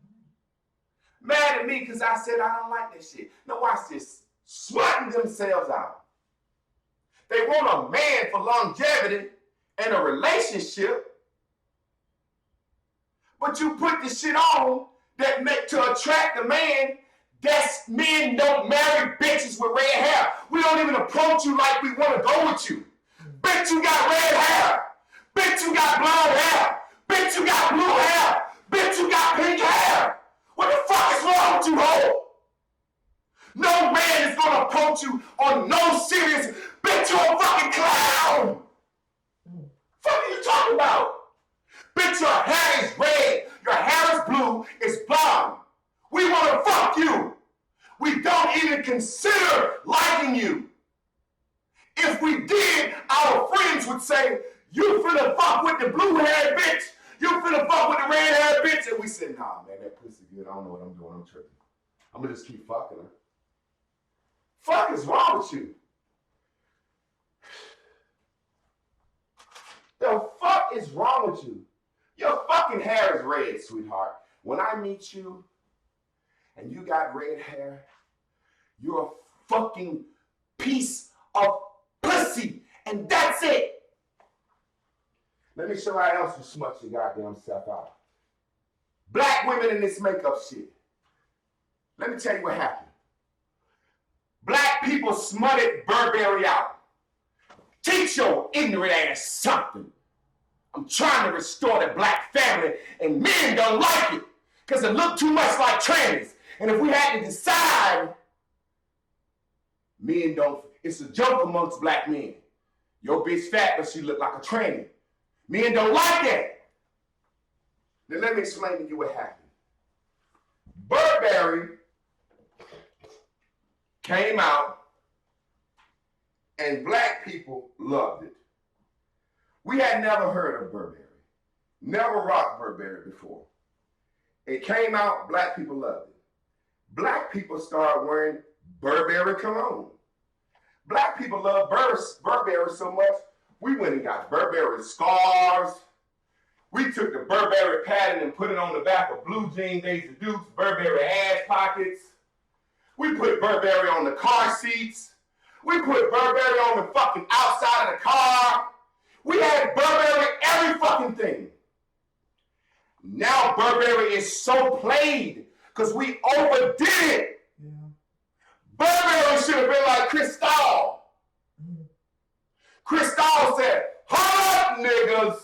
Mad at me because I said I don't like that shit. Now watch this. Smarting themselves out. They want a man for longevity and a relationship, but you put the shit on that make to attract a man. That's men don't marry bitches with red hair. We don't even approach you like we want to go with you. Bitch, you got red hair. Bitch, you got blonde hair. Bitch, you got blue hair. Bitch, you got pink hair. What the fuck is wrong with you, ho? No man is gonna approach you on no serious, bitch, you're a fucking clown. What are you talking about? Bitch, your hair is red, your hair is blue, it's blonde. We wanna fuck you. We don't even consider liking you. If we did, our friends would say, you finna fuck with the blue-haired bitch. You finna fuck with the red-haired bitch. And we said, nah, man, that pussy good. I don't know what I'm doing. I'm tripping. I'm gonna just keep fucking her. Fuck is wrong with you? The fuck is wrong with you? Your fucking hair is red, sweetheart. When I meet you and you got red hair, you're a fucking piece of pussy. And that's it. Let me show you how else you smut your goddamn self out. Black women in this makeup shit. Let me tell you what happened. Black people smutted Burberry out. Teach your ignorant ass something. I'm trying to restore the black family, and men don't like it because it look too much like trannies. And if we had to decide, men don't. It's a joke amongst black men. Your bitch fat, but she look like a tranny. Men don't like that. Then let me explain to you what happened. Burberry came out and black people loved it. We had never heard of Burberry. Never rocked Burberry before. It came out, black people loved it. Black people started wearing Burberry cologne. Black people love Burberry so much, we went and got Burberry scarves. We took the Burberry pattern and put it on the back of blue jean Daisy Dukes, Burberry ass pockets. We put Burberry on the car seats. We put Burberry on the fucking outside of the car. We had Burberry every fucking thing. Now Burberry is so played because we overdid it. Yeah. Burberry should have been like Cristal. Cristal said, hold up, niggas.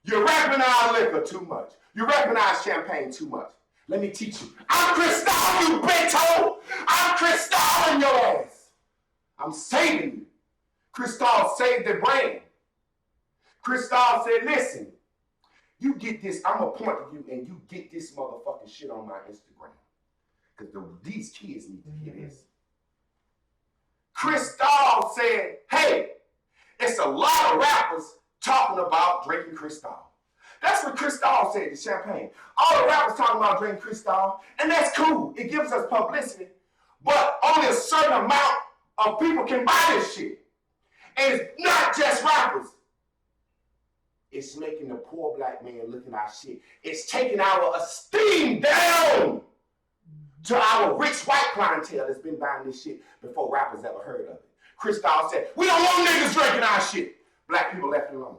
You recognize liquor too much. You recognize champagne too much. Let me teach you. I'm Cristal, you bitch hole. I'm Cristal in your ass. I'm saving you. Cristal saved the brand. Cristal said, listen, you get this, I'm gonna point to you and you get this motherfucking shit on my Instagram. because these kids need to hear this. Cristal said, hey, it's a lot of rappers talking about drinking Cristal. That's what Cristal said to Champagne. All the rappers talking about drinking Cristal, and that's cool. It gives us publicity, but only a certain amount of people can buy this shit. And it's not just rappers. It's making the poor black man look at our shit. It's taking our esteem down to our rich white clientele that's been buying this shit before rappers ever heard of it. Cristal said, we don't want niggas drinking our shit. Black people left it alone.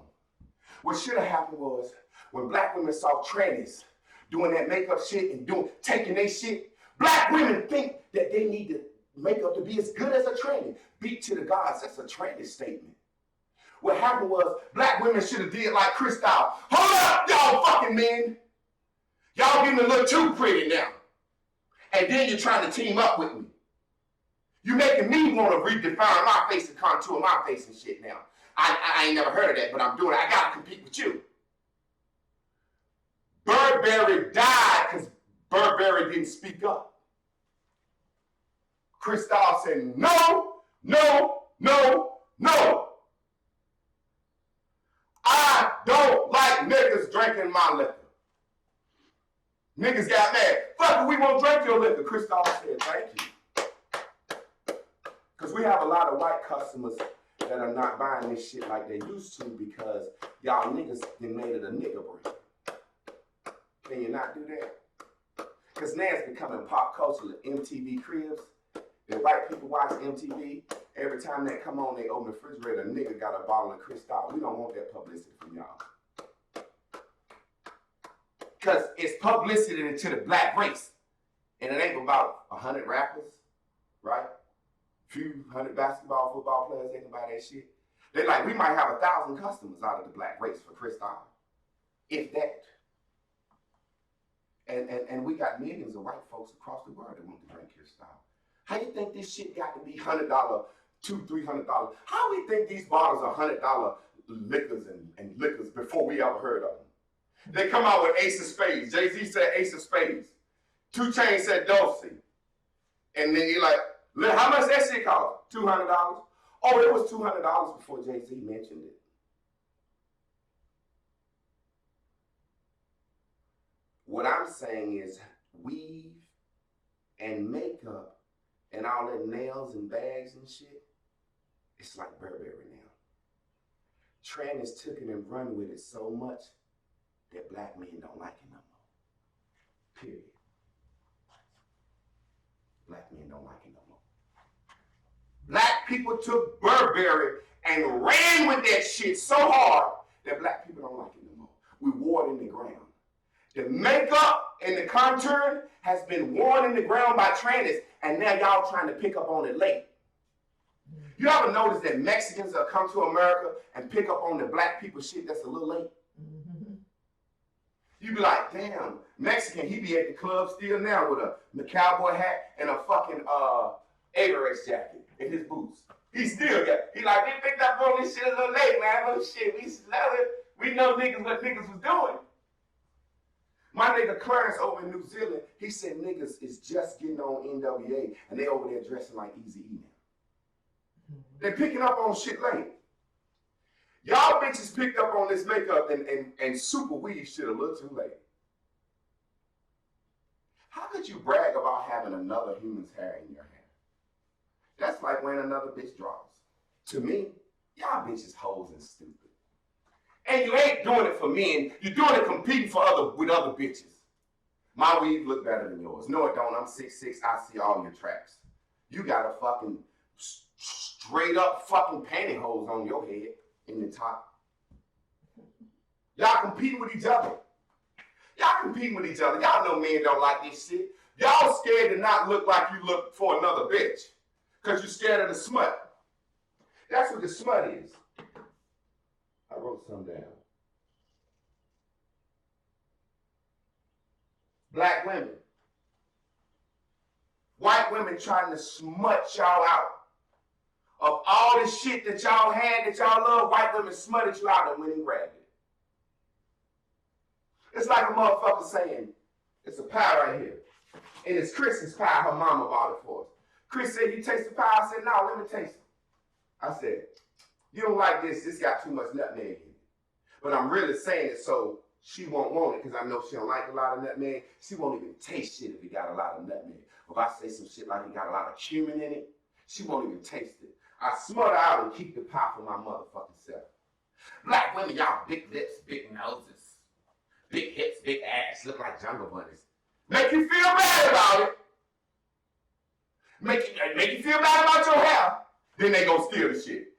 What should have happened was when black women saw trannies doing that makeup shit and taking their shit, black women think that they need to makeup to be as good as a tranny. Beat to the gods, that's a tranny statement. What happened was black women should have did like Cristal. Hold up, y'all fucking men. Y'all getting a little too pretty now. And then you're trying to team up with me. You're making me want to redefine my face and contour my face and shit now. I ain't never heard of that, but I'm doing it. I got to compete with you. Burberry died because Burberry didn't speak up. Cristal said, no, no, no, no. I don't like niggas drinking my liquor. Niggas got mad. Fuck it, we won't drink your liquor. Cristal said, thank you. Because we have a lot of white customers that are not buying this shit like they used to because y'all niggas done made it a nigga brand. Can you not do that? Because now it's becoming pop culture, the MTV cribs. The white people watch MTV. Every time they come on, they open the refrigerator, a nigga got a bottle of Cristal. We don't want that publicity from y'all. Because it's publicity to the black race. And it ain't about 100 rappers, right? Few hundred basketball, football players, they can buy that shit. They like, we might have 1,000 customers out of the black race for Cristal. If that. And we got millions of white folks across the world that want to drink Cristal. How you think this shit got to be $100, $200, $300? How we think these bottles are $100 liquors and liquors before we ever heard of them? They come out with Ace of Spades. Jay-Z said Ace of Spades. 2 Chainz said Dulce. And then you're like, how much that shit cost? $200? Oh, it was $200 before Jay-Z mentioned it. What I'm saying is weave and makeup and all that nails and bags and shit, it's like Burberry now. Trannies took it and run with it so much that black men don't like it no more. Period. Black men don't like it no more. Black people took Burberry and ran with that shit so hard that black people don't like it no more. We wore it in the ground. The makeup and the contour has been worn in the ground by trannies, and now y'all trying to pick up on it late. You ever notice that Mexicans will come to America and pick up on the black people shit that's a little late? Mm-hmm. You be like, damn, Mexican, he be at the club still now with a cowboy hat and a fucking Avirex jacket and his boots. He still got, he like, we picked up on this shit a little late, man. Oh shit, we smell it. We know niggas what niggas was doing. My nigga Clarence over in New Zealand, he said niggas is just getting on NWA and they over there dressing like Eazy-E now. They picking up on shit late. Y'all bitches picked up on this makeup and super weave shit a little too late. How could you brag about having another human's hair in your hair? That's like wearing another bitch drawers. To me, y'all bitches hoes and stupid. And you ain't doing it for men. You're doing it competing with other bitches. My weave look better than yours. No, it don't. I'm 6'6". I see all your tracks. You got a fucking straight up fucking pantyhose on your head in the top. Y'all competing with each other. Y'all competing with each other. Y'all know men don't like this shit. Y'all scared to not look like you look for another bitch. Because you're scared of the smut. That's what the smut is. I wrote some down. Black women. White women trying to smut y'all out. Of all the shit that y'all had that y'all love, white women smutted you out and went and grabbed it. It's like a motherfucker saying, it's a pie right here. And it's Christmas pie. Her mama bought it for us. Chris said, "You taste the pie?" I said, "No, let me taste it." I said, "You don't like this. This got too much nutmeg in it." But I'm really saying it so she won't want it because I know she don't like a lot of nutmeg. She won't even taste shit if it got a lot of nutmeg. If I say some shit like it got a lot of cumin in it, she won't even taste it. I smut out and keep the pie for my motherfucking self. Black women, y'all big lips, big noses, big hips, big ass, look like jungle bunnies. Make you feel bad about it. Make you feel bad about your hair. Then they gonna steal the shit.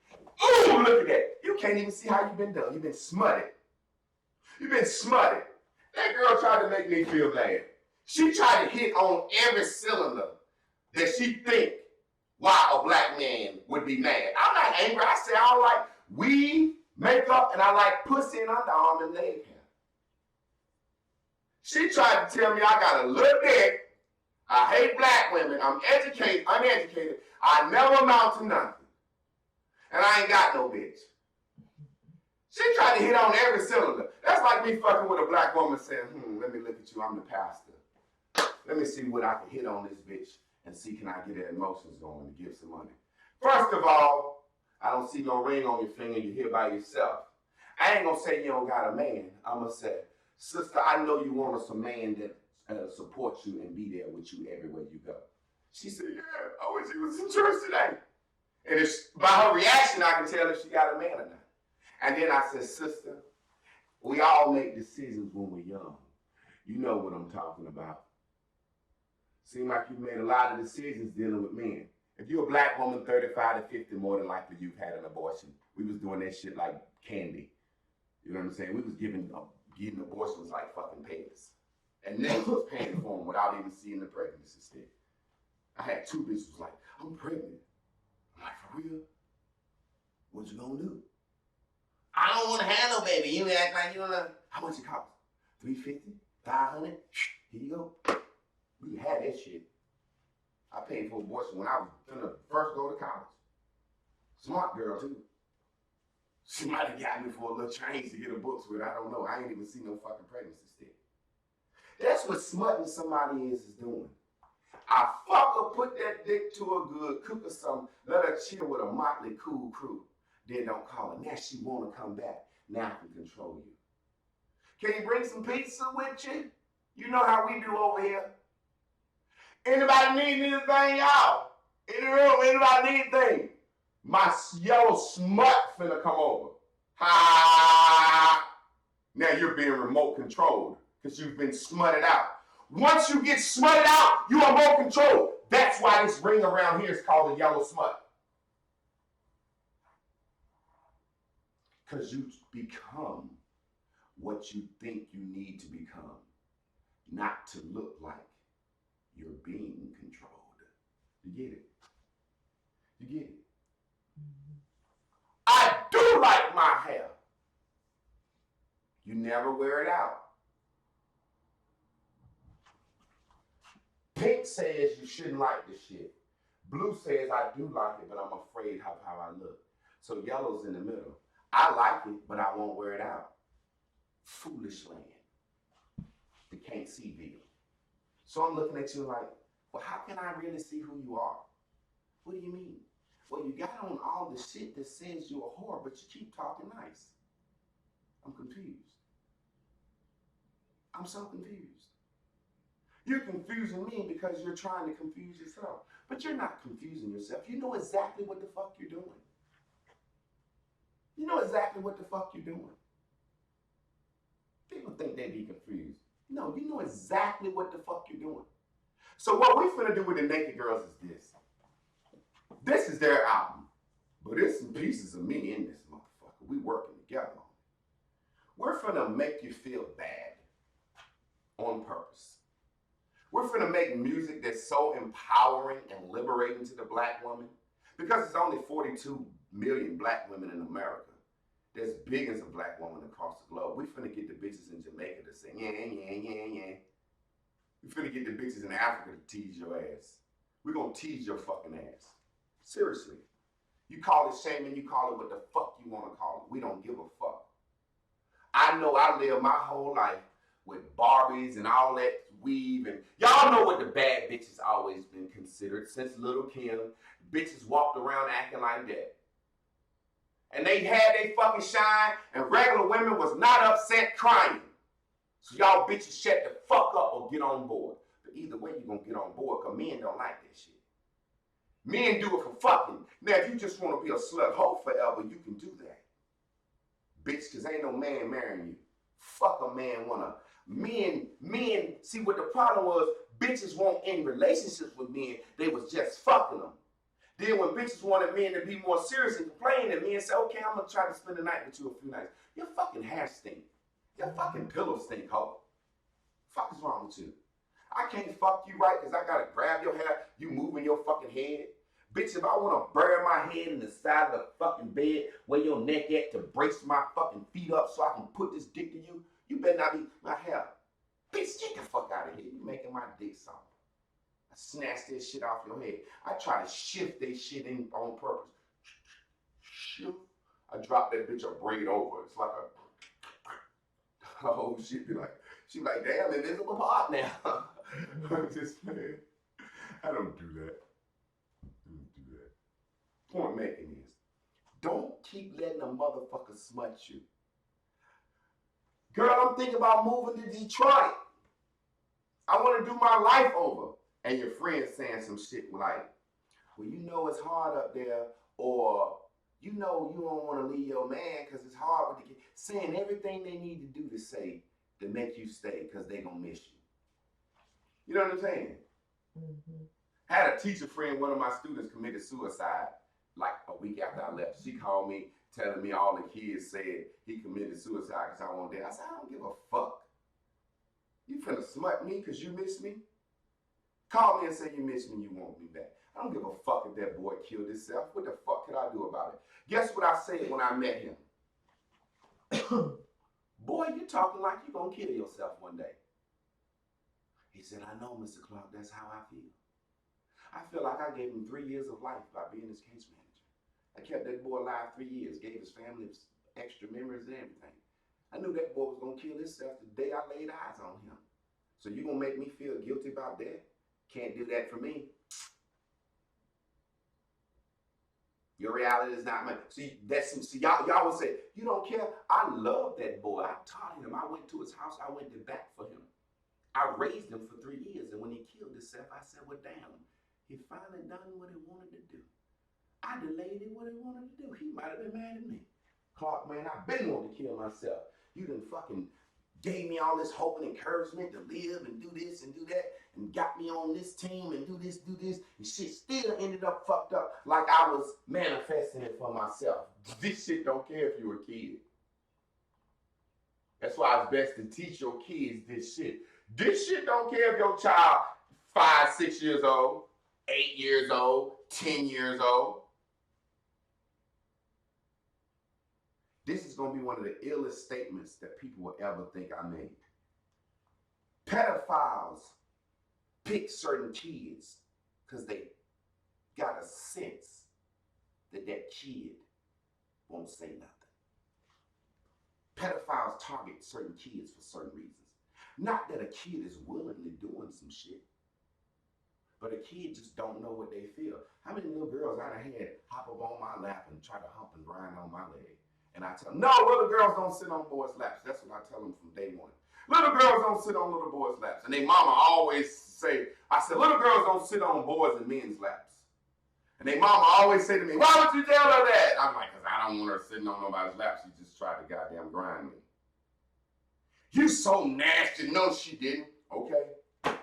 Ooh, look at that. You can't even see how you've been done. You've been smutted. You've been smutted. That girl tried to make me feel bad. She tried to hit on every cylinder that she think why a black man would be mad. I'm not angry. I say I like weave, makeup, and I like pussy and underarm and leg hair. She tried to tell me I got a little dick. I hate black women. I'm uneducated. I never amount to nothing. And I ain't got no bitch. She tried to hit on every cylinder. That's like me fucking with a black woman saying, let me look at you, I'm the pastor. Let me see what I can hit on this bitch and see can I get her emotions going to give some money. First of all, I don't see no ring on your finger, you're here by yourself. I ain't gonna say you don't got a man. I'm gonna say, sister, I know you want us a man that supports you and be there with you everywhere you go. She said, yeah, I wish he was in church today. And it's, by her reaction, I can tell if she got a man or not. And then I said, sister, we all make decisions when we're young. You know what I'm talking about. Seems like you've made a lot of decisions dealing with men. If you're a black woman, 35 to 50, more than likely you've had an abortion. We was doing that shit like candy. You know what I'm saying? We was getting abortions like fucking pets. And niggas was paying for them without even seeing the pregnancy stick. I had two bitches like, I'm pregnant. I'm like, for real? What you gonna do? I don't want to have no baby. You act like you don't know. How much it cost? $350? $500? Here you go. We had that shit. I paid for abortion when I was gonna first go to college. Smart girl too. She might have got me for a little change to get her books with. I don't know. I ain't even seen no fucking pregnancy stick. That's what smutting somebody is doing. I fuck her, put that dick to her good, cook her some, let her chill with a motley cool crew. Then don't call her. Now she wanna come back. Now I can control you. Can you bring some pizza with you? You know how we do over here. Anybody need anything, y'all? In the room, anybody need anything? My yellow smut finna come over. Ha! Now you're being remote controlled because you've been smutted out. Once you get smutted out, you are remote controlled. That's why this ring around here is called a yellow smut. Because you become what you think you need to become, not to look like you're being controlled. You get it? You get it? I do like my hair. You never wear it out. Pink says you shouldn't like this shit. Blue says I do like it, but I'm afraid of how I look. So yellow's in the middle. I like it, but I won't wear it out. Foolish land. You can't see Bill. So I'm looking at you like, well, how can I really see who you are? What do you mean? Well, you got on all the shit that says you're a whore, but you keep talking nice. I'm confused. I'm so confused. You're confusing me because you're trying to confuse yourself. But you're not confusing yourself. You know exactly what the fuck you're doing. You know exactly what the fuck you're doing. People think they be confused. No, you know exactly what the fuck you're doing. So what we finna do with the Naked Girls is this. This is their album. But there's some pieces of me in this motherfucker. We working together on it. We're finna make you feel bad on purpose. We're finna make music that's so empowering and liberating to the black woman. Because there's only 42 million black women in America. There's billions of black women across the globe. We finna get the bitches in Jamaica to sing, yeah. We finna get the bitches in Africa to tease your ass. We're gonna tease your fucking ass. Seriously. You call it shaming, you call it what the fuck you wanna call it. We don't give a fuck. I know I lived my whole life with Barbies and all that weave. And y'all know what the bad bitches always been considered since Little Kim. Bitches walked around acting like that. And they had their fucking shine, and regular women was not upset crying. So y'all bitches shut the fuck up or get on board. But either way, you're gonna get on board, because men don't like that shit. Men do it for fucking. Now, if you just want to be a slut hoe forever, you can do that. Bitch, because ain't no man marrying you. Fuck a man wanna. Men, see what the problem was, bitches won't end relationships with men, they was just fucking them. Then when bitches wanted men to be more serious and complain, and men say, okay, I'm gonna try to spend the night with you a few nights. Your fucking hair stink. Your fucking pillow stink, hoe. Fuck is wrong with you? I can't fuck you right because I gotta grab your hair, you moving your fucking head. Bitch, if I wanna bury my head in the side of the fucking bed where your neck at to brace my fucking feet up so I can put this dick to you, you better not be my hair. Bitch, get the fuck out of here. You making my dick soft. I snatch this shit off your head. I try to shift that shit in on purpose. Shift. I drop that bitch, I bring it over. It's like a oh shit. She be like, damn, invisible part now. I'm just playing. I don't do that. Point making is, don't keep letting a motherfucker smut you. Girl, I'm thinking about moving to Detroit. I want to do my life over. And your friend saying some shit like, well, you know it's hard up there, or you know you don't want to leave your man because it's hard with the kid. Saying everything they need to do to say to make you stay because they gonna miss you. You know what I'm saying? Mm-hmm. Had a teacher friend, one of my students committed suicide like a week after I left. She called me telling me all the kids said he committed suicide because I wasn't there. I said, I don't give a fuck. You finna smut me because you miss me? Call me and say you miss me, you want me back. I don't give a fuck if that boy killed himself. What the fuck could I do about it? Guess what I said when I met him? Boy, you talking like you gonna kill yourself one day. He said, I know, Mr. Clark, that's how I feel. I feel like I gave him 3 years of life by being his case manager. I kept that boy alive 3 years, gave his family extra memories and everything. I knew that boy was gonna kill himself the day I laid eyes on him. So you gonna make me feel guilty about that? Can't do that for me. Your reality is not mine. See, y'all would say, you don't care. I love that boy. I taught him. I went to his house. I went to bat for him. I raised him for 3 years. And when he killed himself, I said, well, damn, he finally done what he wanted to do. I delayed it what he wanted to do. He might have been mad at me. Clark, man, I've been wanting to kill myself. You done fucking gave me all this hope and encouragement to live and do this and do that, and got me on this team and do this, and shit still ended up fucked up like I was manifesting it for myself. This shit don't care if you're a kid. That's why it's best to teach your kids this shit. This shit don't care if your child 5, 6 years old, 8 years old, 10 years old. This is going to be one of the illest statements that people will ever think I made. Pedophiles pick certain kids because they got a sense that that kid won't say nothing. Pedophiles target certain kids for certain reasons. Not that a kid is willingly doing some shit, but a kid just don't know what they feel. How many little girls I done had hop up on my lap and try to hump and grind on my leg? And I tell them, no, little girls don't sit on boys' laps. That's what I tell them from day one. Little girls don't sit on little boys' laps. And their mama always say, I said, little girls don't sit on boys' and men's laps. And their mama always say to me, why would you tell her that? I'm like, because I don't want her sitting on nobody's lap. She just tried to goddamn grind me. You so nasty. No, she didn't. Okay.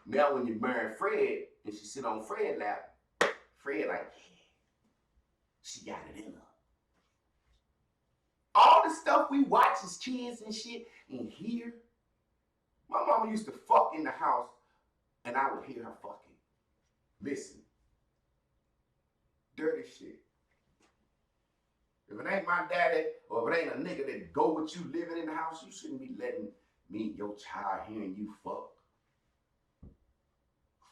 Now when you marry Fred and she sit on Fred's lap, Fred like, yeah, she got it in her. All the stuff we watch as kids and shit and hear. My mama used to fuck in the house and I would hear her fucking. Listen. Dirty shit. If it ain't my daddy or if it ain't a nigga that go with you living in the house, you shouldn't be letting me, your child, hearing you fuck.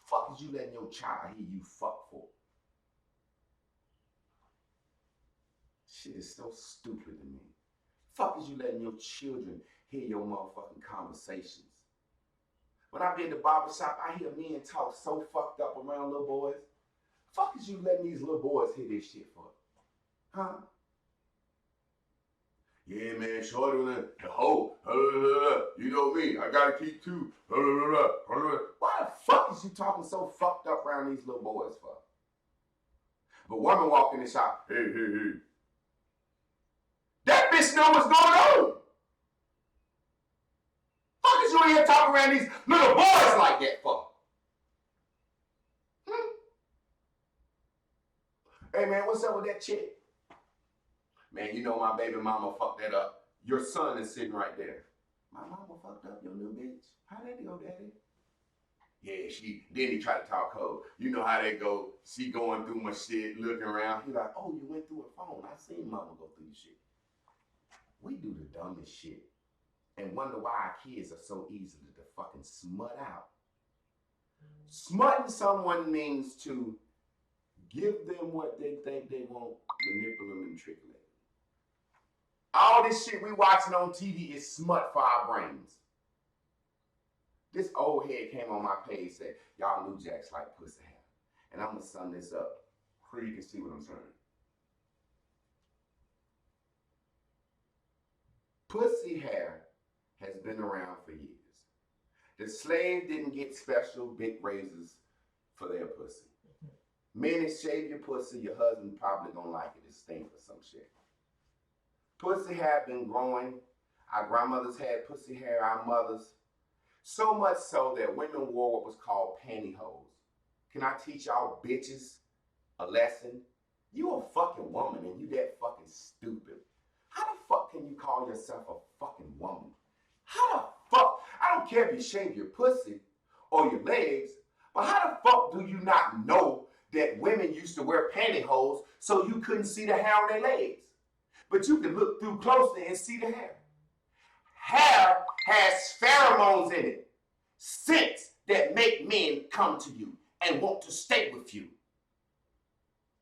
Fuck is you letting your child hear you fuck for? Shit is so stupid to me. Fuck is you letting your children hear your motherfucking conversations? When I be in the barbershop, I hear men talk so fucked up around little boys. Fuck is you letting these little boys hear this shit for? Huh? Yeah, man, shorty, the hoe, you know me, I gotta keep two. Why the fuck is you talking so fucked up around these little boys for? But woman walk in the shop, hey. That bitch know what's going on. Fuck is you in here talking around these little boys like that for? Hey, man, what's up with that chick? Man, you know my baby mama fucked that up. Your son is sitting right there. My mama fucked up your new bitch. How that go, daddy? Yeah, then he tried to talk cold. You know how that go. She going through my shit, looking around. He like, oh, you went through her phone. I seen mama go through your shit. We do the dumbest shit and wonder why our kids are so easily to fucking smut out. Smutting someone means to give them what they think they want, manipulate them and trick them. All this shit we watching on TV is smut for our brains. This old head came on my page, said, y'all New Jacks like pussy hair. And I'm going to sum this up so you can see what I'm saying. Pussy hair has been around for years. The slave didn't get special big razors for their pussy. Men, shave your pussy, your husband probably gonna like it. It stink or some shit. Pussy hair been growing. Our grandmothers had pussy hair, our mothers. So much so that women wore what was called pantyhose. Can I teach y'all bitches a lesson? You a fucking woman and you that fucking stupid. How the fuck can you call yourself a fucking woman? How the fuck? I don't care if you shave your pussy or your legs, but how the fuck do you not know that women used to wear pantyhose so you couldn't see the hair on their legs? But you can look through closely and see the hair. Hair has pheromones in it, scents that make men come to you and want to stay with you.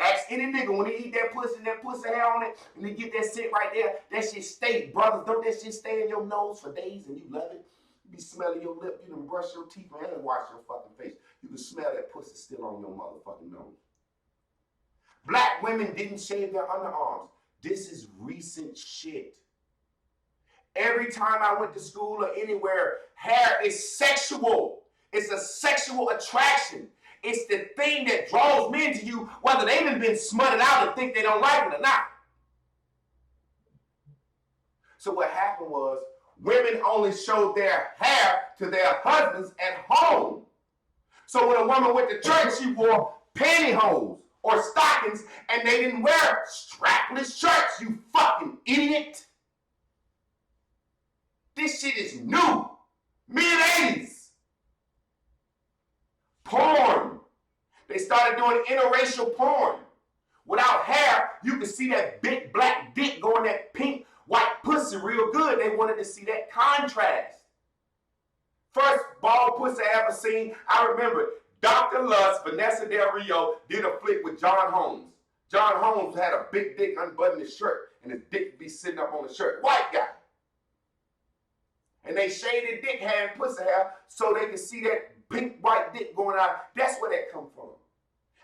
Ask any nigga when he eat that pussy hair on it, and they get that scent right there, that shit stay, brothers. Don't that shit stay in your nose for days and you love it? You be smelling your lip, you done brush your teeth and wash your fucking face. You can smell that pussy still on your motherfucking nose. Black women didn't shave their underarms. This is recent shit. Every time I went to school or anywhere, hair is sexual. It's a sexual attraction. It's the thing that draws men to you, whether they've been smutted out and think they don't like it or not. So what happened was, women only showed their hair to their husbands at home. So when a woman went to church, she wore pantyhose or stockings, and they didn't wear strapless shirts, you fucking idiot. This shit is new. Mid-80s. Porn. They started doing interracial porn. Without hair, you could see that big black dick going that pink white pussy real good. They wanted to see that contrast. First bald pussy I ever seen, I remember Dr. Lust, Vanessa Del Rio, did a flick with John Holmes. John Holmes had a big dick unbuttoned his shirt, and his dick would be sitting up on the shirt. White guy. And they shaded dick hair and pussy hair so they could see that pink white dick going out. That's where that come from.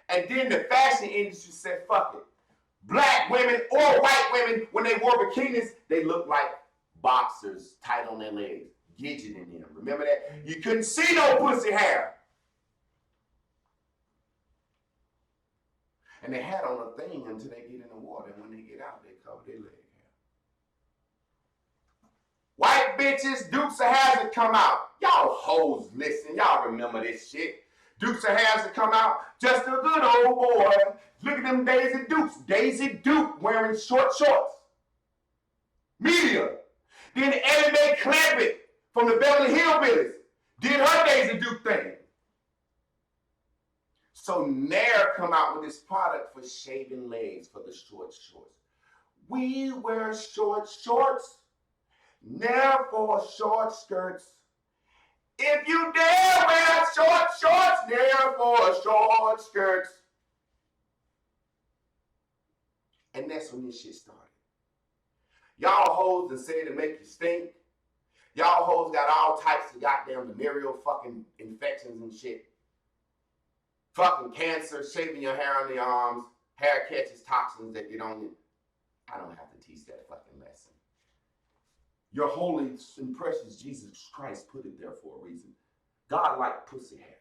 And then the fashion industry said, fuck it. Black women or white women, when they wore bikinis, they looked like boxers tight on their legs. Gidget in them. Remember that? You couldn't see no pussy hair. And they had on a thing until they get in the water. And when they get out, they cover their leg hair. White bitches, Dukes of Hazzard come out. Y'all hoes listen. Y'all remember this shit. Dukes of Hazzard come out. Just a good old boy. Look at them Daisy Dukes. Daisy Duke wearing short shorts. Media. Then Ellie Mae Clampett from the Beverly Hillbillies did her Daisy Duke thing. So Nair come out with this product for shaving legs for the short shorts. We wear short shorts. Nair for short skirts. If you dare wear short shorts, Nair for short skirts. And that's when this shit started. Y'all hoes that say to make you stink. Y'all hoes got all types of goddamn venereal fucking infections and shit. Fucking cancer, shaving your hair on the arms, hair catches toxins that get on you. I don't have to teach that fucking lesson. Your holy and precious Jesus Christ put it there for a reason. God liked pussy hair.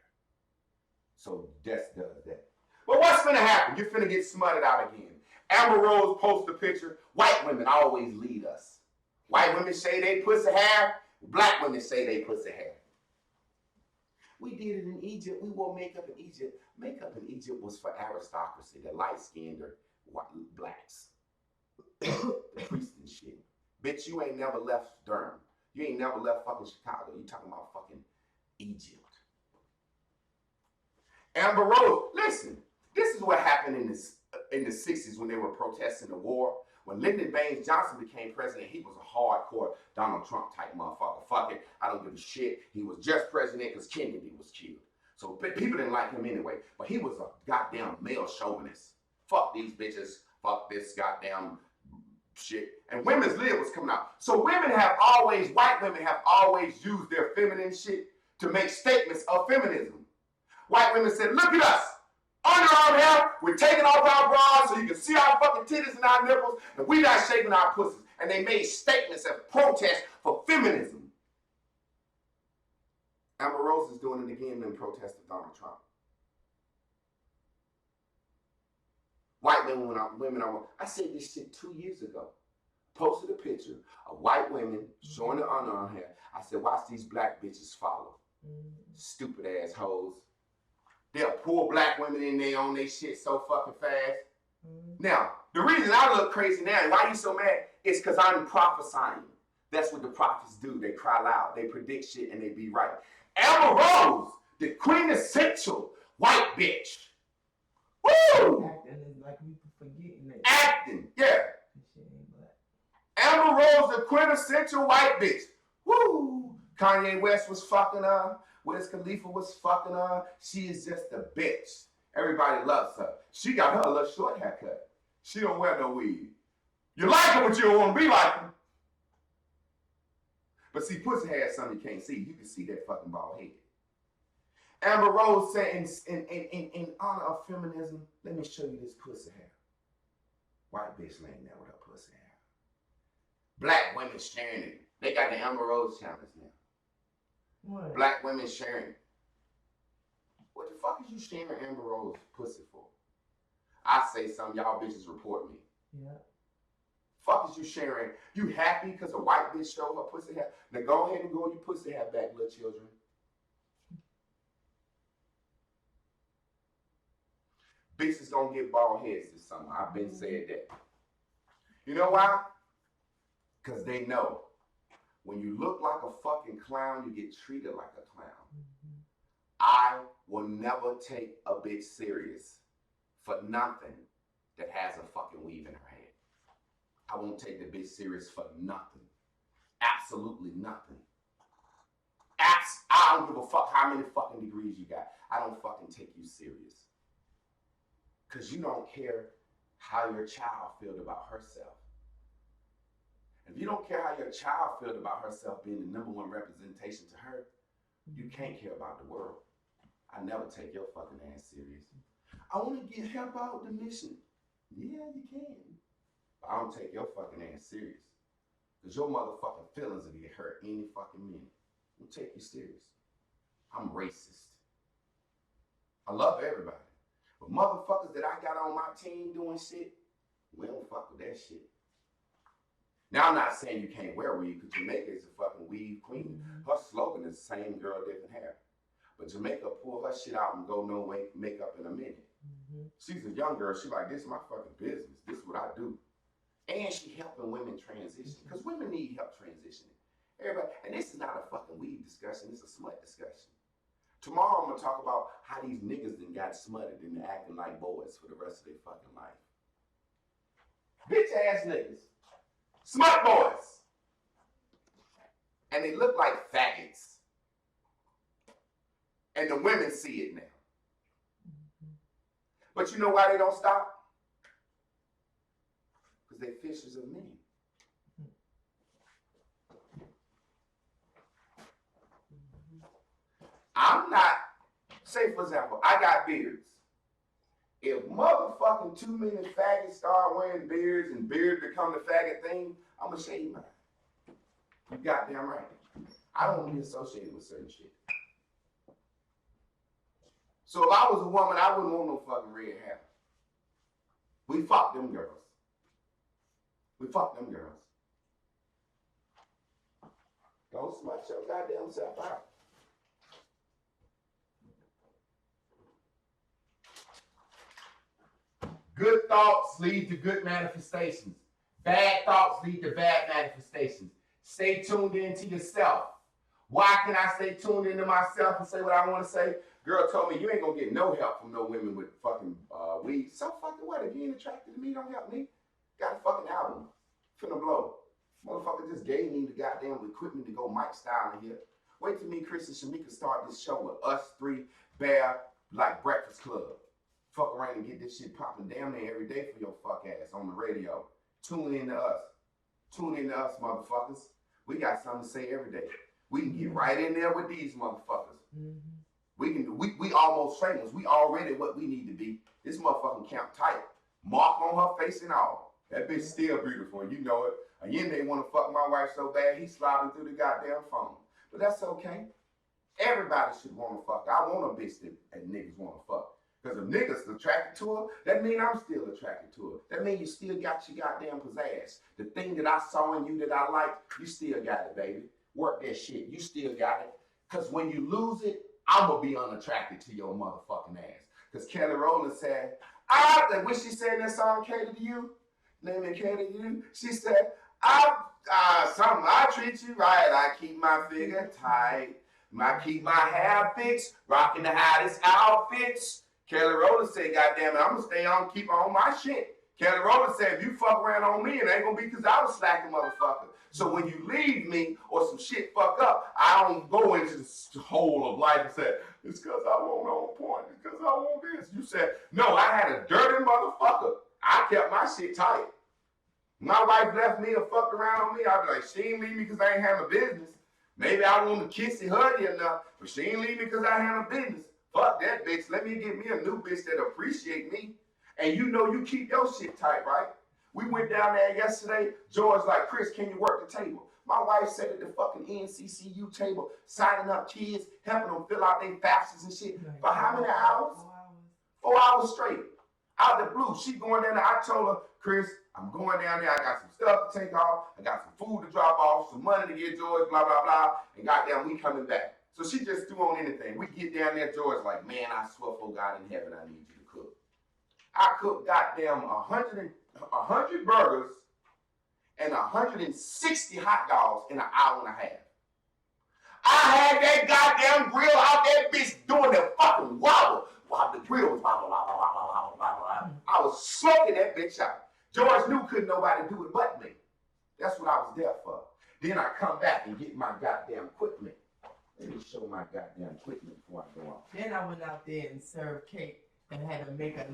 So death does that. But what's finna happen? You're finna get smutted out again. Amber Rose posted a picture. White women always lead us. White women say they pussy hair. Black women say they pussy hair. We did it in Egypt. We wore makeup in Egypt. Makeup in Egypt was for aristocracy, the light-skinned or white blacks. The priests and shit. Bitch, you ain't never left Durham. You ain't never left fucking Chicago. You talking about fucking Egypt. Amber Rose, listen, this is what happened in the 60s when they were protesting the war. When Lyndon Baines Johnson became president, he was a hardcore Donald Trump type motherfucker. Fuck it, I don't give a shit. He was just president because Kennedy was killed. So people didn't like him anyway. But he was a goddamn male chauvinist. Fuck these bitches. Fuck this goddamn shit. And women's lib was coming out. So white women have always used their feminine shit to make statements of feminism. White women said, look at us. Underarm hair, we're taking off our bras so you can see our fucking titties and our nipples, and we not shaving our pussies. And they made statements of protest for feminism. Amber Rose is doing it again in protest of Donald Trump. White women, I said this shit 2 years ago. Posted a picture of white women showing their underarm hair. I said, watch these black bitches follow. Stupid ass hoes. They'll pull black women in there on their shit so fucking fast. Now, the reason I look crazy now and why you so mad is because I'm prophesying. That's what the prophets do. They cry loud. They predict shit and they be right. Amber Rose, the quintessential white bitch. Woo! Acting is like we forgetting that. Acting, yeah. That shit ain't black. Amber Rose, the quintessential white bitch. Woo! Kanye West was fucking her. Wiz Khalifa was fucking her. She is just a bitch. Everybody loves her. She got her a little short haircut. She don't wear no weave. You like her, but you don't want to be like her. But see, pussy has something you can't see. You can see that fucking bald head. Amber Rose said in honor of feminism, let me show you this pussy hair. White bitch laying there with her pussy hair. Black women sharing it. They got the Amber Rose challenge now. What? Black women sharing. What the fuck is you sharing Amber Rose pussy for? I say something, y'all bitches report me. Yeah. Fuck is you sharing? You happy because a white bitch showed her pussy hair? Now go ahead and grow your pussy hair back, little children. Bitches gonna get bald heads this summer. I've been saying that. You know why? Because they know. When you look like a fucking clown, you get treated like a clown. I will never take a bitch serious for nothing that has a fucking weave in her head. I won't take the bitch serious for nothing. Absolutely nothing. I don't give a fuck how many fucking degrees you got. I don't fucking take you serious. Because you don't care how your child feels about herself. If you don't care how your child feels about herself being the number one representation to her, you can't care about the world. I never take your fucking ass serious. I want to get help out the mission. Yeah, you can. But I don't take your fucking ass serious. Because your motherfucking feelings will get hurt any fucking minute. I don't take you serious. I'm racist. I love everybody. But motherfuckers that I got on my team doing shit, we don't fuck with that shit. Now, I'm not saying you can't wear weave, because Jamaica is a fucking weave queen. Her slogan is same girl, different hair. But Jamaica pull her shit out and go no makeup in a minute. She's a young girl. She's like, this is my fucking business. This is what I do. And she helping women transition, because women need help transitioning. Everybody, and this is not a fucking weave discussion. It's a smut discussion. Tomorrow, I'm going to talk about how these niggas then got smutted and acting like boys for the rest of their fucking life. Bitch ass niggas. Smut boys. And they look like faggots. And the women see it now. But you know why they don't stop? Because they're fishers of men. for example, I got beards. If motherfucking too many faggots start wearing beards and beards become the faggot thing, I'm gonna shave mine. You goddamn right. I don't want to be associated with certain shit. So if I was a woman, I wouldn't want no fucking red hair. We fuck them girls. We fuck them girls. Don't smut your goddamn self out. Good thoughts lead to good manifestations. Bad thoughts lead to bad manifestations. Stay tuned into yourself. Why can I stay tuned into myself and say what I want to say? Girl told me you ain't gonna get no help from no women with fucking weed. So fucking what? If you ain't attracted to me, don't help me. Got a fucking album. Finna blow. Motherfucker just gave me the goddamn equipment to go mic style in here. Wait till me, Chris, and Shamika start this show with us three, Bear, like Breakfast Club. Fuck around and get this shit popping damn near every day for your fuck ass on the radio. Tune in to us. Tune in to us, motherfuckers. We got something to say every day. We can get right in there with these motherfuckers. We almost famous. We already what we need to be. This motherfucking camp tight. Mark on her face and all. That bitch still beautiful, and you know it. Allende want to fuck my wife so bad, he's sliding through the goddamn phone. But that's okay. Everybody should want to fuck. I want a bitch that niggas want to fuck. Because if niggas attracted to her, that means I'm still attracted to her. That means you still got your goddamn pizzazz. The thing that I saw in you that I liked, you still got it, baby. Work that shit. You still got it. Because when you lose it, I'm going to be unattracted to your motherfucking ass. Because Kelly Rowland said, when she said that song, Cater to You, name it Cater to You, she said, I treat you right. I keep my figure tight. I keep my hair fixed, rocking the hottest outfits. Kelly Rowland said, goddamn it, I'm gonna stay on, keep on my shit. Kelly Rowland said, if you fuck around on me, it ain't gonna be because I was slacking, motherfucker. So when you leave me or some shit fuck up, I don't go into the whole of life and say, it's because I won't on point, it's because I want this. You said, no, I had a dirty motherfucker. I kept my shit tight. My wife left me or fucked around on me, I'd be like, she ain't leave me because I ain't having business. Maybe I want to kiss and hug you enough, but she ain't leave me because I handle business. Fuck that bitch. Let me get me a new bitch that appreciate me. And you know you keep your shit tight, right? We went down there yesterday. George like, Chris, can you work the table? My wife sat at the fucking NCCU table, signing up kids, helping them fill out their FAFSAs and shit. For how many hours? 4 hours straight. Out the blue. She going down there. I told her, Chris, I'm going down there. I got some stuff to take off. I got some food to drop off, some money to get George, blah, blah, blah. And goddamn, we coming back. So she just threw on anything. We get down there, George like, man, I swear for God in heaven, I need you to cook. I cooked goddamn 100 burgers and 160 hot dogs in an hour and a half. I had that goddamn grill out that bitch doing the fucking wobble. While the grill was wobble, wobble, wobble, wobble, wobble. I was smoking that bitch out. George knew couldn't nobody do it but me. That's what I was there for. Then I come back and get my goddamn equipment. Let me show my goddamn equipment before I go off. Then I went out there and served cake and had to make a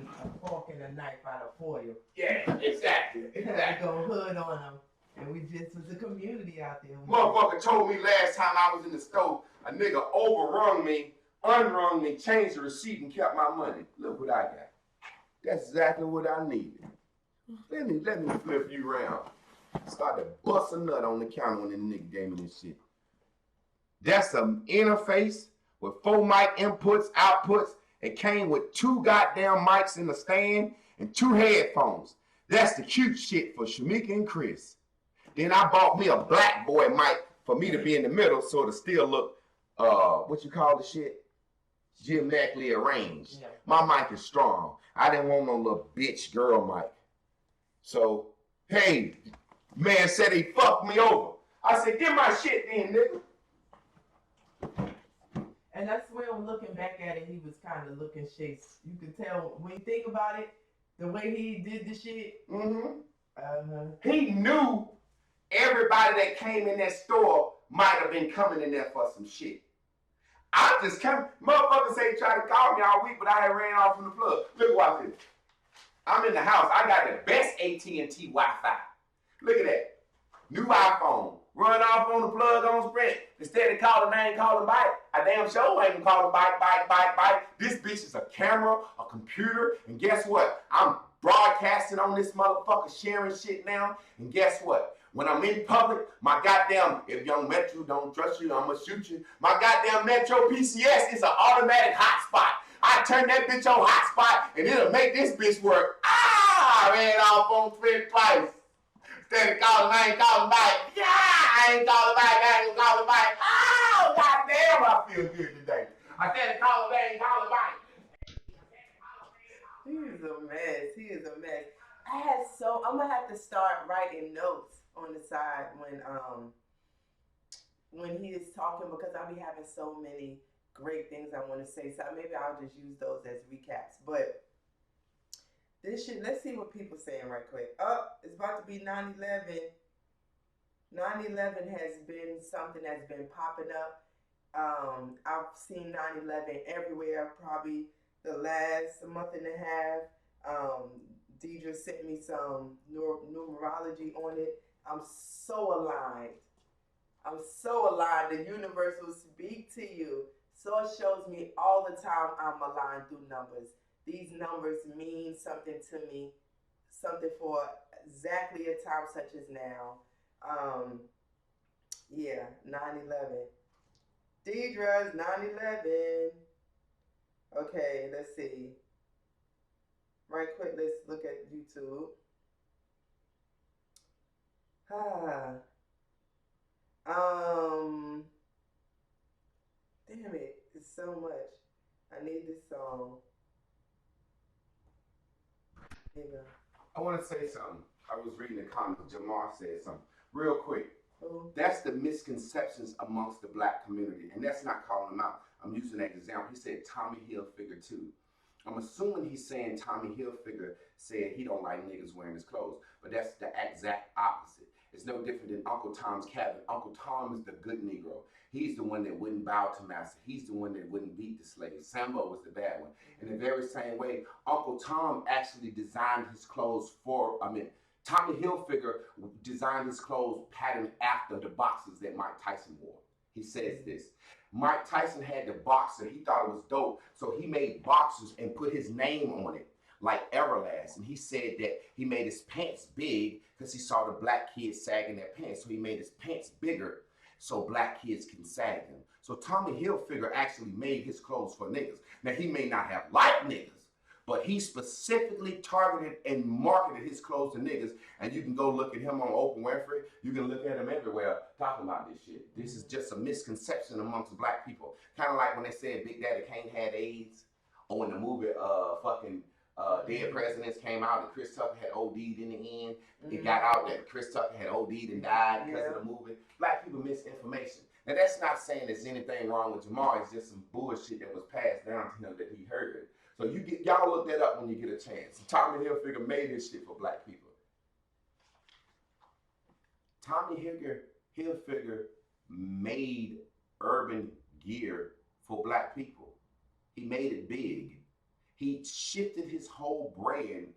fork and a knife out of foil. Yeah, exactly. Had to go hood on them. And we just was a community out there. Motherfucker told me last time I was in the store, a nigga unrung me, changed the receipt and kept my money. Look what I got. That's exactly what I needed. Let me flip you around. Started bust a nut on the counter when the nigga gave me this shit. That's an interface with 4 mic inputs, outputs. It came with 2 goddamn mics in the stand and 2 headphones. That's the cute shit for Shamika and Chris. Then I bought me a black boy mic for me to be in the middle so it'll still look, what you call the shit? Geometrically arranged. Yeah. My mic is strong. I didn't want no little bitch girl mic. So, hey, man said he fucked me over. I said, get my shit then, nigga. And that's where, looking back at it, he was kind of looking shit. You could tell when you think about it, the way he did the shit. Mm-hmm. He knew everybody that came in that store might have been coming in there for some shit. I just come, motherfuckers say try to call me all week, but I had ran off from the plug. Look what I did. I'm in the house. I got the best AT&T Wi-Fi. Look at that. New iPhone. Run off on the plug on Sprint. Instead of calling, I ain't calling back. I damn show ain't gonna call it bite. This bitch is a camera, a computer, and guess what? I'm broadcasting on this motherfucker, sharing shit now, and guess what? When I'm in public, my goddamn, if young Metro don't trust you, I'ma shoot you. My goddamn Metro PCS is an automatic hotspot. I turn that bitch on hotspot, and it'll make this bitch work. I ran off on Twitter twice. Instead of calling, I ain't calling back. Yeah, I ain't calling back. I ain't calling back. Oh, goddamn, I feel good today. I said calling back, ain't calling back. He is a mess. He is a mess. I'm gonna have to start writing notes on the side when he is talking, because I'll be having so many great things I want to say. So maybe I'll just use those as recaps. But this shit, let's see what people saying right quick. It's about to be 9/11. 9/11 has been something that's been popping up. I've seen 9/11 everywhere, probably the last month and a half. Deidre sent me some numerology on it. I'm so aligned. The universe will speak to you. So it shows me all the time I'm aligned through numbers. These numbers mean something to me, something for exactly a time such as now. Yeah, 9/11. Deidre's 9/11. Okay, let's see. Right quick, let's look at YouTube. Damn it, it's so much. I need this song. Here you go. I want to say something. I was reading the comments. Jamar said something. Real quick. Ooh. That's the misconceptions amongst the black community. And that's not calling him out. I'm using that example. He said Tommy Hilfiger too. I'm assuming he's saying Tommy Hilfiger said he don't like niggas wearing his clothes. But that's the exact opposite. It's no different than Uncle Tom's Cabin. Uncle Tom is the good Negro. He's the one that wouldn't bow to master. He's the one that wouldn't beat the slave. Sambo was the bad one. In the very same way, Uncle Tom actually designed his clothes Tommy Hilfiger designed his clothes patterned after the boxers that Mike Tyson wore. He says this. Mike Tyson had the boxer. He thought it was dope. So he made boxers and put his name on it, like Everlast. And he said that he made his pants big because he saw the black kids sagging their pants. So he made his pants bigger so black kids can sag them. So Tommy Hilfiger actually made his clothes for niggas. Now, he may not have liked niggas, but he specifically targeted and marketed his clothes to niggas. And you can go look at him on Oprah Winfrey. You can look at him everywhere talking about this shit. This is just a misconception amongst black people. Kind of like when they said Big Daddy Kane had AIDS, or when the movie Dead Presidents came out and Chris Tucker had OD'd in the end. It got out that Chris Tucker had OD'd and died because of the movie. Black people misinformation. Now, that's not saying there's anything wrong with Jamar. It's just some bullshit that was passed down to him that he heard. So y'all look that up when you get a chance. Tommy Hilfiger made this shit for black people. Tommy Hilfiger made urban gear for black people. He made it big. He shifted his whole brand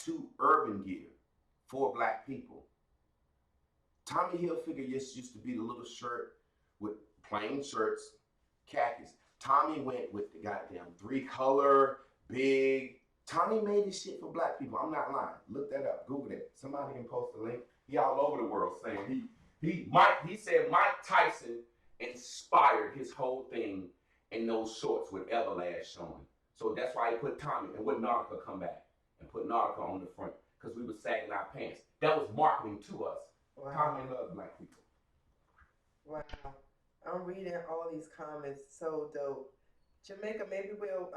to urban gear for black people. Tommy Hilfiger just used to be the little shirt with plain shirts, khakis. Tommy went with the goddamn 3-color, big. Tommy made this shit for black people. I'm not lying. Look that up. Google it. Somebody can post a link. He all over the world saying he said Mike Tyson inspired his whole thing in those shorts with Everlast showing. So that's why he put Tommy and would Nautica come back and put Nautica on the front because we were sagging our pants. That was marketing to us. Wow. Tommy loves black people. Wow. I'm reading all these comments. So dope. Jamaica, maybe we'll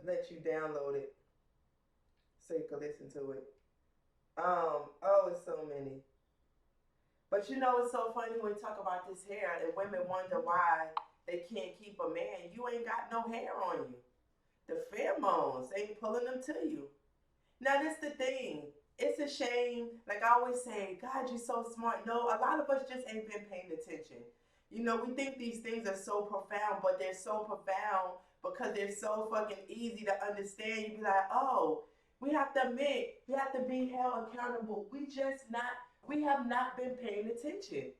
let you download it so you can listen to it. It's so many. But you know, it's so funny when we talk about this hair and women wonder why they can't keep a man. You ain't got no hair on you. The pheromones ain't pulling them to you. Now, that's the thing. It's a shame. Like I always say, God, you're so smart. No, a lot of us just ain't been paying attention. You know, we think these things are so profound, but they're so profound because they're so fucking easy to understand. You be like, oh, we have to admit, we have to be held accountable. We have not been paying attention.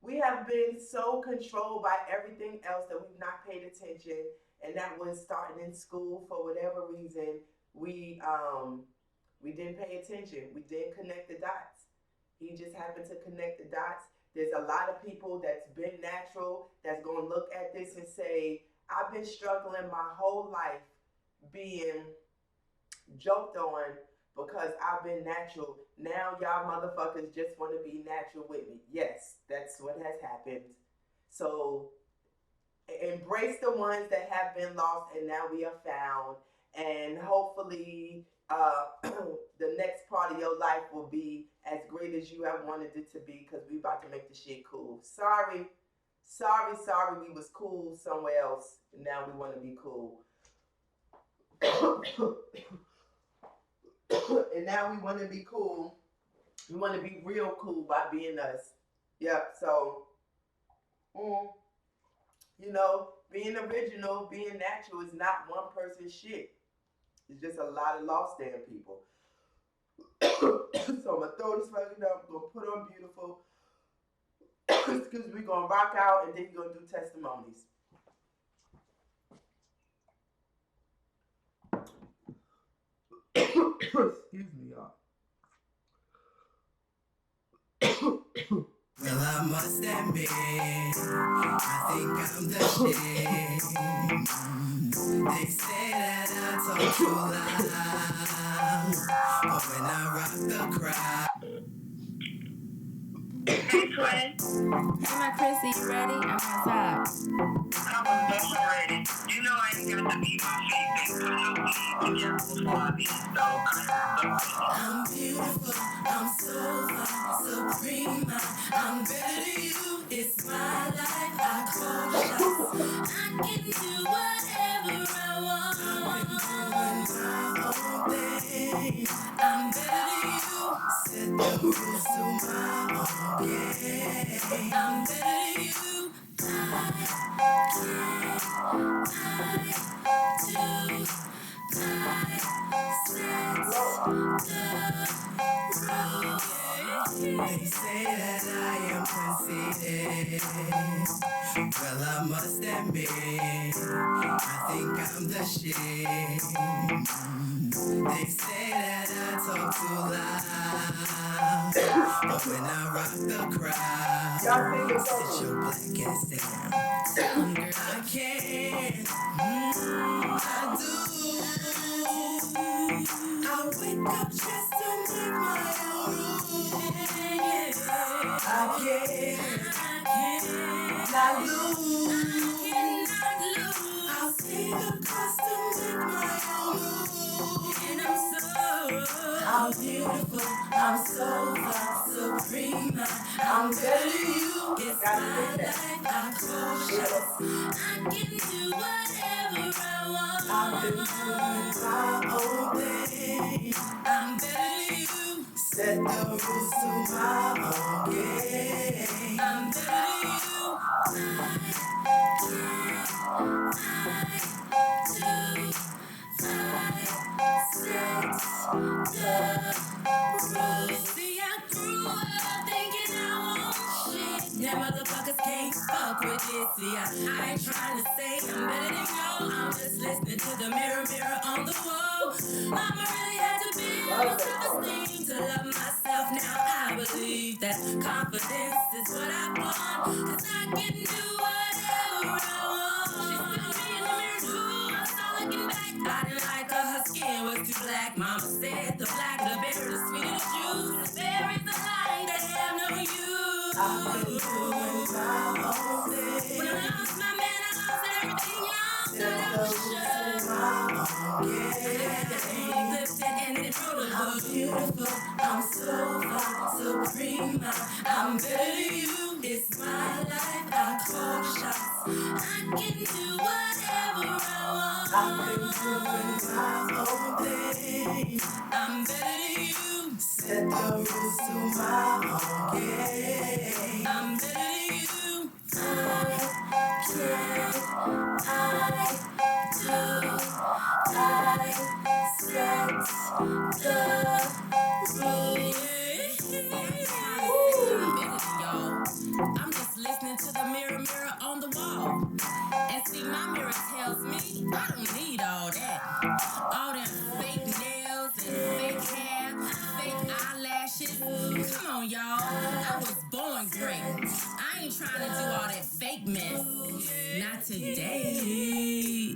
we have been so controlled by everything else that we've not paid attention, and that was starting in school for whatever reason. We didn't pay attention. We didn't connect the dots. He just happened to connect the dots. There's a lot of people that's been natural that's gonna look at this and say, I've been struggling my whole life being joked on because I've been natural. Now y'all motherfuckers just want to be natural with me. Yes, that's what has happened. So embrace the ones that have been lost and now we are found. And hopefully, the next part of your life will be as great as you have wanted it to be because we about to make the shit cool. Sorry, we was cool somewhere else. And now we want to be cool. And now we want to be cool. We want to be real cool by being us. Yep. So, being original, being natural is not one person's shit. It's just a lot of lost damn people. So I'm gonna throw this fucking up. I'm gonna put on beautiful. Excuse me. We're gonna rock out and then we're gonna do testimonies. Excuse me, y'all. Well, I must admit, I think I'm the shit. They say that I talk too loud, but when I rock the crowd. Hey, twin. Hey, my Chrissy, you ready? I'm outside. I was born ready. You know I ain't got to be my faith and put no weed together before I be, so I'm beautiful, I'm so fine, supreme, I'm better than you, it's my life, I call shots, I can do whatever I want, I'm doing my own thing, I'm better than you, set the rules to my own game, I'm better than you, They say that I am conceited. Well, I must admit, I think I'm the shit. They say that I talk too loud, but when I rock the crowd, sit your black ass down. Tell 'em, girl, I can. I do. I wake up just to make my own rules. I cannot lose. I'll stay the cost to make my own rules. And I'm beautiful, I'm so far, supreme. I'm better than you. It's my life, I call shots. I can do whatever I want. I've been doing my own thing. I'm better than you. Set the rules to my own game. I'm better than you. See, I grew up thinking I want shit. Now motherfuckers can't fuck with this. See, I ain't trying to say I'm better than you. I'm just listening to the mirror on the wall. Mama really had to build self-esteem to love myself. Now I believe that confidence is what I want. 'Cause I can do whatever I want. She saw me in the mirror too. I saw looking back. I didn't like her skin was too black. Mama said the black, the berry, the sweeter the juice. The berries, the light, they have no use. I've been doing my own thing. When I lost my man, I lost everything, y'all. So that was just my own game. Lifted and it rolled. I'm beautiful, I'm so far, supreme. I'm better than you. It's my life, I call shots. I can do whatever I want. I've been doing my own thing. I'm better than you. Set the rules to my own game. I'm better than you. I can, I do, I set the rules. I'm just I ain't trying to do all that fake mess. Not today.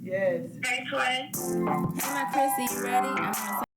Yes. Hey, Twin. Hey, my Chrissy, you ready? I'm on